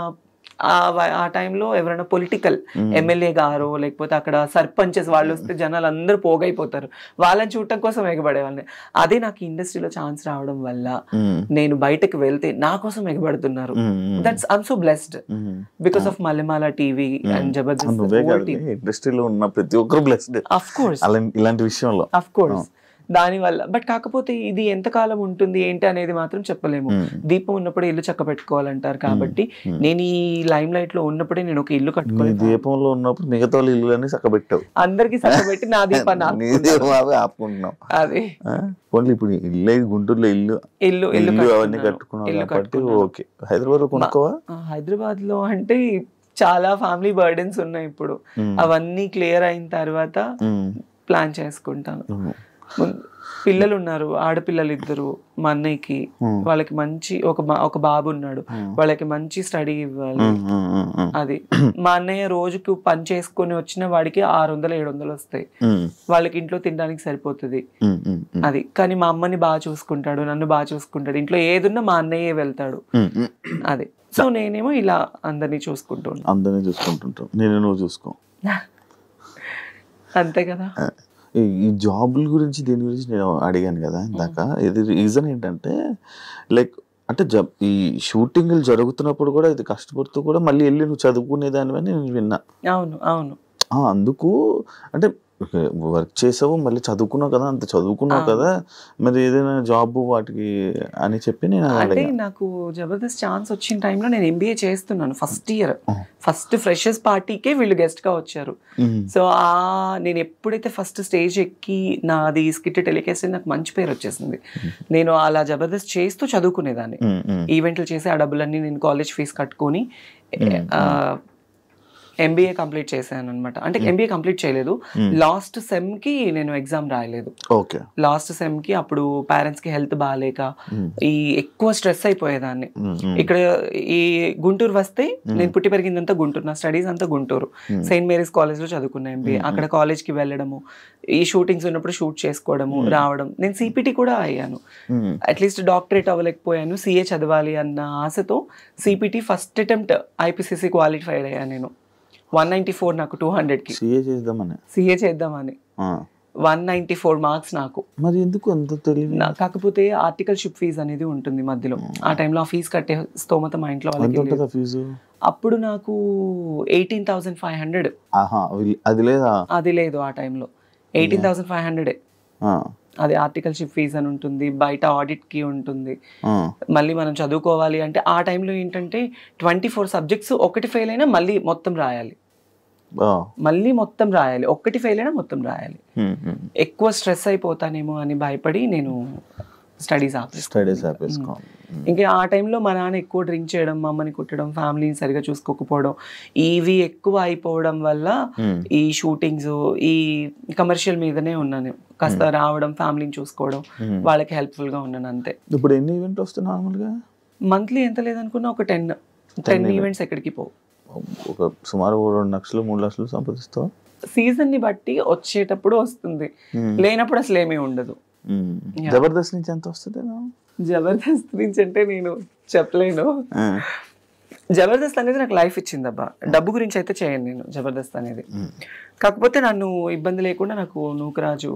C: ఆ టైంలో ఎవరైనా పొలిటికల్ ఎమ్మెల్యే గారు లేకపోతే అక్కడ సర్పంచెస్ వాళ్ళు వస్తే జనాలు అందరూ పోగైపోతారు, వాళ్ళని చూడటం కోసం ఎగబడేవాళ్ళని. అదే నాకు ఇండస్ట్రీలో ఛాన్స్ రావడం వల్ల నేను బయటకు వెళ్తే నా కోసం ఎగబడుతున్నారు. That's I'm so blessed because of Mallemala TV and Jabardasth.
B: ఇండస్ట్రీలో ఉన్న ప్రతి ఒక్కరు బ్లెస్డ్ ఆఫ్ కోర్స్ ఇలాంటి విషయంలో, ఆఫ్ కోర్స్.
C: దాని వల్ల. బట్ కాకపోతే ఇది ఎంతకాలం ఉంటుంది ఏంటి అనేది మాత్రం చెప్పలేము. దీపం ఉన్నప్పుడు ఇల్లు చక్క పెట్టుకోవాలంటారు కాబట్టి నేను ఈ లైమ్ లైట్ లో ఉన్నప్పుడే నేను ఒక ఇల్లు కట్టుకోవాలి.
B: దీపంలో ఉన్నప్పుడు మిగతా ఇల్లు చక్కబెట్టావు,
C: అందరికి చక్కబెట్టి నా దీపాన్ని
B: ఆపుకుంటున్నాం.
C: అదే
B: ఓన్లీ ఇప్పుడు ఇల్లు గుంటూరులో ఇల్లు అవన్నీ కట్టుకున్నాం కాబట్టి ఓకే. హైదరాబాద్ లో కొనుక్కోవా?
C: హైదరాబాద్ లో అంటే చాలా ఫ్యామిలీ బర్డెన్స్ ఉన్నాయి ఇప్పుడు, అవన్నీ క్లియర్ అయిన తర్వాత ప్లాన్ చేసుకుంటాను. పిల్లలు ఉన్నారు, ఆడపిల్లలు 2 మా అన్నయ్యకి. వాళ్ళకి మంచి ఒక బాబు ఉన్నాడు, వాళ్ళకి మంచి స్టడీ ఇవ్వాలి. అది మా అన్నయ్య రోజుకు పని చేసుకుని వచ్చిన వాడికి 600-700 వస్తాయి, వాళ్ళకి ఇంట్లో తినడానికి సరిపోతుంది. అది కానీ మా అమ్మని బాగా చూసుకుంటాడు, నన్ను బాగా చూసుకుంటాడు, ఇంట్లో ఏదున్నా మా అన్నయ్యే వెళ్తాడు. అది సో నేనేమో ఇలా అందరినీ చూసుకుంటుంటాను.
B: నేను నువ్వు చూసుకో,
C: అంతే కదా.
B: ఈ జాబుల గురించి దీని గురించి నేను అడిగాను కదా ఇందాక. ఇది రీజన్ ఏంటంటే లైక్ అంటే ఈ షూటింగ్లు జరుగుతున్నప్పుడు కూడా ఇది కష్టపడుతూ కూడా మళ్ళీ వెళ్ళి నువ్వు చదువుకునేదానివని నేను విన్నా.
C: అవును అవును.
B: అందుకు అంటే వర్క్ చేసావు, మళ్ళీ చదువుకున్నావు కదా, అంత చదువుకున్నావు కదా, మరి ఏదైనా జాబ్ వాటికి అని చెప్పి నేను
C: అంటే నాకు జబర్దస్త్ ఛాన్స్ వచ్చిన టైంలో నేను MBA చేస్తున్నాను ఫస్ట్ ఇయర్. ఫస్ట్ ఫ్రెషర్స్ పార్టీకే వీళ్ళు గెస్ట్ గా వచ్చారు. సో నేను ఎప్పుడైతే ఫస్ట్ స్టేజ్ ఎక్కి నాది స్కిట్ టెలికాస్ట్ నాకు మంచి పేరు వచ్చేసింది. నేను అలా జబర్దస్త్ చేస్తూ చదువుకునేదాన్ని, ఈవెంట్లు చేసి ఆ డబ్బులన్నీ నేను కాలేజ్ ఫీజు కట్టుకొని MBA కంప్లీట్ చేశాను అనమాట. అంటే MBA కంప్లీట్ చేయలేదు, లాస్ట్ సెమ్ కి నేను ఎగ్జామ్ రాయలేదు. లాస్ట్ సెమ్ కి అప్పుడు పేరెంట్స్ కి హెల్త్ బాగాలేక ఎక్కువ స్ట్రెస్ అయిపోయేదాన్ని. ఇక్కడ ఈ గుంటూరు వస్తే నేను పుట్టి పెరిగిందంతా గుంటూరు, నా స్టడీస్ అంతా గుంటూరు. సెయింట్ మేరీస్ కాలేజ్ లో చదువుకున్నా MBA. అక్కడ కాలేజ్ కి వెళ్ళడము, ఈ షూటింగ్స్ ఉన్నప్పుడు షూట్ చేసుకోవడము, రావడం. నేను CPT కూడా అయ్యాను, అట్లీస్ట్ డాక్టరేట్ అవ్వలేకపోయాను, CA చదవాలి అన్న ఆశతో CPT first attempt IPCC qualified అయ్యాను నేను. 194 నాకు 200కి.
B: CA చేద్దామని
C: 194 మార్క్స్ నాకు.
B: మరి ఎందుకు అంత తెలియదు?
C: కాకపోతే ఆర్టికల్షిప్ ఫీజు అనేది ఉంటుంది మధ్యలో. ఆ టైంలో ఆ ఫీజు కట్టే స్తోమత మా ఇంట్లో వాళ్ళకి లేదు.
B: ఫీజు
C: అప్పుడు నాకు 18,500.
B: అది లేదా?
C: అది లేదు ఆ టైంలో. 18,500. అది ఆర్టికల్షిప్ ఫీజ్ అని ఉంటుంది, బయట ఆడిట్ కి ఉంటుంది, మళ్ళీ మనం చదువుకోవాలి అంటే ఆ టైంలో ఏంటంటే 24 సబ్జెక్ట్స్ ఒకటి ఫెయిల్ అయినా మళ్ళీ మొత్తం రాయాలి, ఒక్కటి ఫెయిల్ అయినా మొత్తం రాయాలి. ఎక్కువ స్ట్రెస్ అయిపోతానేమో అని భయపడి నేను స్టడీస్ ఆపేసుకో. ఇంకా ఆ టైంలో మా నాన్న ఎక్కువ డ్రింక్ చేయడం, మా అమ్మని కుట్టడం, ఫ్యామిలీని సరిగా చూసుకోకపోవడం, ఇవి ఎక్కువ అయిపోవడం వల్ల ఈ షూటింగ్స్, ఈ కమర్షియల్ మీదనే ఉన్నాను. కాస్త రావడం, ఫ్యామిలీని చూసుకోవడం, వాళ్ళకి హెల్ప్ఫుల్ గా ఉన్నాను అంతే.
B: ఇప్పుడు ఎన్ని ఈవెంట్ వస్తాయి నార్మల్గా?
C: మంత్లీ ఎంత లేదనుకున్నా ఒక 10 ఈవెంట్స్ ఎక్కడికి పోవు.
B: ఒక సుమారు 2 లక్షలు 3 లక్షలు సంపాదిస్తావు.
C: సీజన్ ని బట్టి వచ్చేటప్పుడు వస్తుంది, లేనప్పుడు అసలు ఏమీ ఉండదు.
B: జబర్దస్త్ నుంచి ఎంత వస్తుంది?
C: జబర్దస్త్ నుంచి అంటే నేను చెప్పలేను. జబర్దస్త్ అనేది నాకు లైఫ్ ఇచ్చింది అబ్బా. డబ్బు గురించి అయితే చేయను నేను జబర్దస్త్ అనేది. కాకపోతే నన్ను ఇబ్బంది లేకుండా నాకు నూకరాజు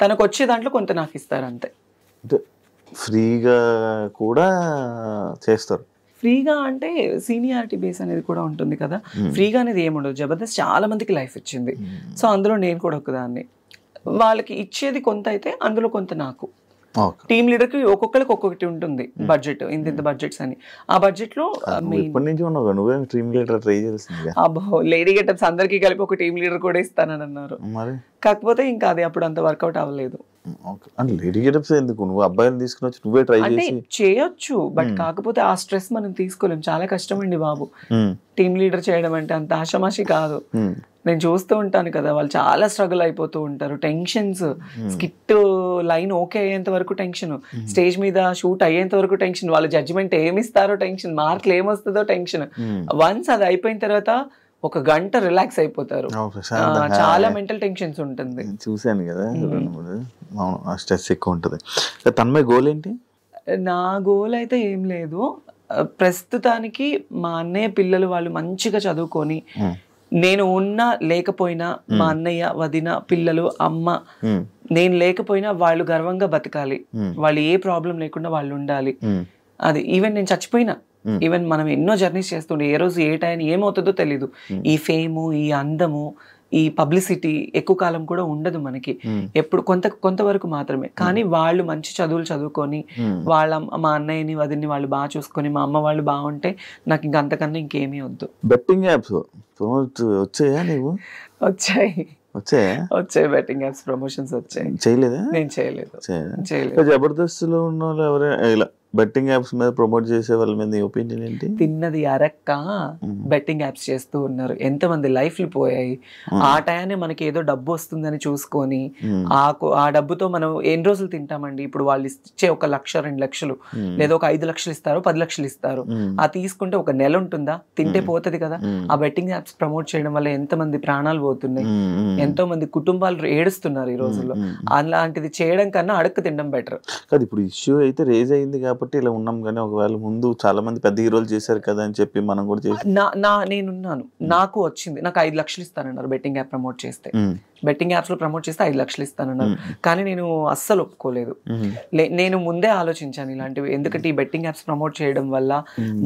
C: తనకు వచ్చే దాంట్లో కొంత నాకు ఇస్తారు అంతే.
B: ఫ్రీగా కూడా చేస్తారు.
C: ఫ్రీగా అంటే సీనియారిటీ బేస్ అనేది కూడా ఉంటుంది కదా. ఫ్రీగా అనేది ఏముండదు. జబర్దస్త్ చాలా మందికి లైఫ్ ఇచ్చింది. సో అందులో నేను కూడా ఒకదాన్ని. వాళ్ళకి ఇచ్చేది కొంత అయితే అందులో కొంత నాకు. టీమ్ లీడర్ కి ఒక్కొక్కరికి ఒక్కొక్కటి ఉంటుంది బడ్జెట్, ఇంత బడ్జెట్స్ అని. ఆ బడ్జెట్ లో లేడీ గెటప్స్ అందరికి కలిపి ఒక టీమ్ లీడర్ కూడా ఇస్తానని అన్నారు. కాకపోతే ఇంకా అది అప్పుడు అంత వర్కౌట్ అవ్వలేదు. అంటే చేయొచ్చు, బట్ కాకపోతే ఆ స్ట్రెస్ మనం తీసుకోలేం. చాలా కష్టం అండి బాబు టీమ్ లీడర్ చేయడం అంటే. అంత ఆషామాషి కాదు. నేను చూస్తూ ఉంటాను కదా, వాళ్ళు చాలా స్ట్రగుల్ అయిపోతూ ఉంటారు. టెన్షన్స్, స్కిట్ లైన్ ఓకే అయ్యేంత వరకు టెన్షన్, స్టేజ్ మీద షూట్ అయ్యేంత వరకు టెన్షన్, వాళ్ళ జడ్జిమెంట్ ఏమిస్తారో టెన్షన్, మార్కులు ఏమొస్తుందో టెన్షన్. వన్స్ అది అయిపోయిన తర్వాత ఒక గంట రిలాక్స్ అయిపోతారు. చాలా మెంటల్ టెన్షన్స్ ఉంటుంది.
B: చూసాను కదా, స్ట్రెస్ ఎక్కువ ఉంటుంది. తన్మయ్ గోల్ ఏంటి?
C: నా గోల్ అయితే ఏం లేదు ప్రస్తుతానికి. మా అన్నయ్య పిల్లలు వాళ్ళు మంచిగా చదువుకొని, నేను ఉన్నా లేకపోయినా మా అన్నయ్య, వదిన, పిల్లలు, అమ్మ, నేను లేకపోయినా వాళ్ళు గర్వంగా బతకాలి. వాళ్ళు ఏ ప్రాబ్లం లేకుండా వాళ్ళు ఉండాలి. అది ఈవెన్ నేను చచ్చిపోయినా, ఈవెన్ మనం ఎన్నో జర్నీస్ చేస్తుండే, ఏ రోజు ఏ టైం ఏమవుతుందో తెలీదు. ఈ ఫేము, ఈ అందము, ఈ పబ్లిసిటీ ఎక్కువ కాలం కూడా ఉండదు మనకి. ఎప్పుడు కొంతవరకు మాత్రమే. కానీ వాళ్ళు మంచి చదువులు చదువుకొని, మా అన్నయ్యని, వదిన్ని వాళ్ళు బాగా చూసుకొని, మా అమ్మ వాళ్ళు బాగుంటే నాకు ఇంకా అంతకన్నా ఇంకేమీ వద్దు.
B: బెట్టింగ్ యాప్స్ వచ్చాయా? నీవు
C: వచ్చాయి బెట్టింగ్ యాప్స్ ప్రమోషన్స్ వచ్చాయి.
B: చేయలేదా?
C: నేను చేయలేదు.
B: జబర్దస్త్ లో ఉన్న వాళ్ళు ఎవరైనా ఇలా బెట్టింగ్ యాప్స్ మీద ప్రమోట్ చేసే వాళ్ళ మీద ఒపీనియన్ ఏంటి?
C: తిన్నది అరక్క బెట్టింగ్ యాప్స్ చేస్తూ ఉన్నారు. ఎంతమంది లైఫ్లు పోయాయి. ఆ టయాన్ని మనకి ఏదో డబ్బు వస్తుందని చూసుకొని ఆ డబ్బుతో మనం ఎన్ని రోజులు తింటామండి? ఇప్పుడు వాళ్ళు ఇచ్చే 1 లక్ష 2 లక్షలు లేదా ఒక 5 లక్షలు ఇస్తారు, 10 లక్షలు ఇస్తారు. ఆ తీసుకుంటే ఒక నెల ఉంటుందా? తింటే పోతుంది కదా. ఆ బెట్టింగ్ యాప్స్ ప్రమోట్ చేయడం వల్ల ఎంతమంది ప్రాణాలు పోతున్నాయి, ఎంతో మంది కుటుంబాలు ఏడుస్తున్నారు ఈ రోజుల్లో. అలాంటిది చేయడం కన్నా అడక్కు తినడం బెటర్.
B: ఇప్పుడు ఇష్యూ అయితే రేజ్ అయింది కాబట్టి ఇలా ఉన్నాం. కానీ ఒకవేళ ముందు చాలా మంది పెద్ద హీరోలు చేశారు కదా అని చెప్పి మనం కూడా చేసి
C: నేనున్నాను. నాకు వచ్చింది, నాకు 5 లక్షలు ఇస్తానన్నారు బెట్టింగ్ యాప్ ప్రమోట్ చేస్తే. బెట్టింగ్ యాప్స్ లో ప్రమోట్ చేస్తే 5 లక్షలు ఇస్తానన్నారు. కానీ నేను అస్సలు ఒప్పుకోలేదు. నేను ముందే ఆలోచించాను ఇలాంటివి. ఎందుకంటే ఈ బెట్టింగ్ యాప్స్ ప్రమోట్ చేయడం వల్ల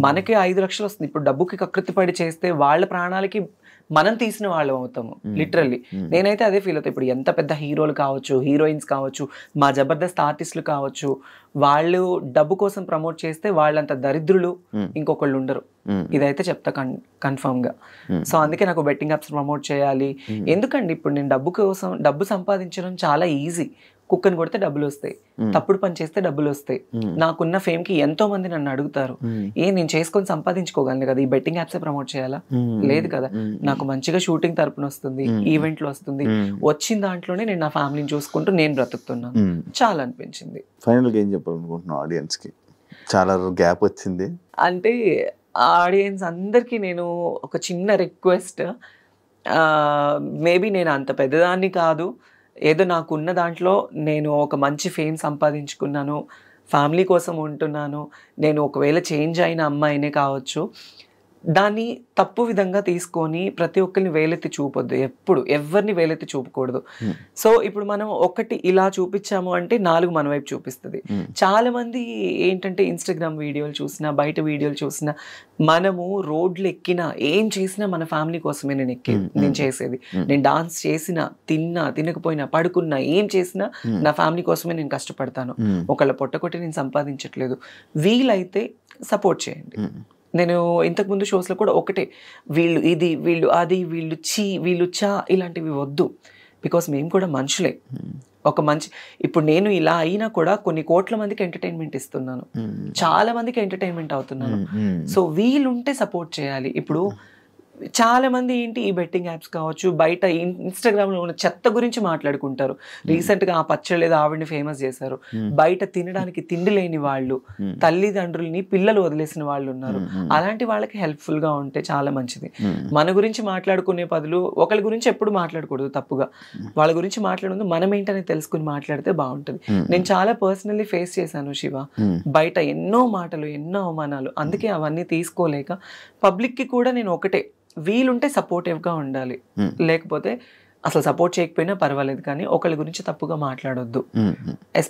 C: మనకి 5 లక్షలు వస్తుంది. ఇప్పుడు డబ్బుకి కకృతి పడి చేస్తే వాళ్ళ ప్రాణాలకి మనం తీసిన వాళ్ళం అవుతాము లిటరల్లీ. నేనైతే అదే ఫీల్ అవుతాను. ఇప్పుడు ఎంత పెద్ద హీరోలు కావచ్చు, హీరోయిన్స్ కావచ్చు, మా జబర్దస్త్ ఆర్టిస్టులు కావచ్చు, వాళ్ళు డబ్బు కోసం ప్రమోట్ చేస్తే వాళ్ళంత దరిద్రులు ఇంకొకళ్ళు ఉండరు. ఇదైతే చెప్తా కన్ఫర్మ్ గా. సో అందుకే నాకు బెట్టింగ్ యాప్స్ ప్రమోట్ చేయాలి. ఎందుకండి ఇప్పుడు నేను డబ్బు సంపాదించడం చాలా ఈజీ. కుక్కని కొడితే డబ్బులు వస్తాయి, తప్పుడు పని చేస్తే డబ్బులు వస్తాయి. నాకున్న ఫేమ్ కి ఎంతో మంది నన్ను అడుగుతారు, నేను చేసుకొని సంపాదించుకోగలను కదా, ఈ బెట్టింగ్ యాప్సే ప్రమోట్ చేయాలా? లేదు కదా. నాకు మంచిగా షూటింగ్ తరపున వస్తుంది, ఈవెంట్లు వస్తుంది. వచ్చిన దాంట్లోనే నేను నా ఫ్యామిలీని చూసుకుంటూ నేను బ్రతుకుతున్నాను. చాలా అనిపించింది.
B: ఫైనల్ గా ఏం చెప్పాలనుకుంటున్నాను ఆడియన్స్ కి? చాలా గ్యాప్ వచ్చింది
C: అంటే ఆడియన్స్ అందరికీ నేను ఒక చిన్న రిక్వెస్ట్. మేబీ నేను అంత పెద్దదాన్ని కాదు, ఏదో నాకున్న దాంట్లో నేను ఒక మంచి ఫేమ్ సంపాదించుకున్నాను, ఫ్యామిలీ కోసం ఉంటున్నాను. నేను ఒకవేళ చేంజ్ అయిన అమ్మాయినే కావచ్చు. దాన్ని తప్పు విధంగా తీసుకొని ప్రతి ఒక్కరిని వేలెత్తి చూపొద్దు, ఎప్పుడు ఎవరిని వేలెత్తి చూపకూడదు. సో ఇప్పుడు మనం ఒకటి ఇలా చూపించాము అంటే 4 మన వైపు చూపిస్తుంది. చాలా మంది ఏంటంటే ఇన్స్టాగ్రామ్ వీడియోలు చూసినా బయట వీడియోలు చూసినా మనము రోడ్లు ఎక్కినా ఏం చేసినా మన ఫ్యామిలీ కోసమే నేను చేసేది. నేను డాన్స్ చేసినా తిన్నా తినకపోయినా పడుకున్నా ఏం చేసినా నా ఫ్యామిలీ కోసమే నేను కష్టపడతాను. ఒకళ్ళ పొట్టకొట్టి నేను సంపాదించట్లేదు. వీలైతే సపోర్ట్ చేయండి. నేను ఇంతకుముందు షోస్లో కూడా ఒకటే, వీళ్ళు ఇది వీళ్ళు అది వీళ్ళు చీ వీళ్ళు చా ఇలాంటివి వద్దు. బికాస్ మేము కూడా మనుషులే. ఒక మంచి ఇప్పుడు నేను ఇలా అయినా కూడా కొన్ని కోట్ల మందికి ఎంటర్టైన్మెంట్ ఇస్తున్నాను, చాలా మందికి ఎంటర్టైన్మెంట్ అవుతున్నాను. సో వీళ్ళుంటే సపోర్ట్ చేయాలి. ఇప్పుడు చాలా మంది ఏంటి ఈ బెట్టింగ్ యాప్స్ కావచ్చు, బయట ఇన్స్టాగ్రామ్లో ఉన్న చెత్త గురించి మాట్లాడుకుంటారు. రీసెంట్గా ఆ పచ్చళ్ళు ఏదో ఆవిడని ఫేమస్ చేశారు. బయట తినడానికి తిండి లేని వాళ్ళు, తల్లిదండ్రుల్ని పిల్లలు వదిలేసిన వాళ్ళు ఉన్నారు. అలాంటి వాళ్ళకి హెల్ప్ఫుల్గా ఉంటే చాలా మంచిది. మన గురించి మాట్లాడుకునే బదులు ఒకళ్ళ గురించి ఎప్పుడు మాట్లాడకూడదు తప్పుగా. వాళ్ళ గురించి మాట్లాడదు, మనం ఏంటనేది తెలుసుకుని మాట్లాడితే బాగుంటుంది. నేను చాలా పర్సనల్లీ ఫేస్ చేశాను శివ, బయట ఎన్నో మాటలు ఎన్నో అవమానాలు. అందుకే అవన్నీ తీసుకోలేక పబ్లిక్కి కూడా నేను ఒకటే, వీలుంటే సపోర్టివ్గా ఉండాలి, లేకపోతే అసలు సపోర్ట్ చేయకపోయినా పర్వాలేదు, కానీ ఒకళ్ళ గురించి తప్పుగా మాట్లాడొద్దు.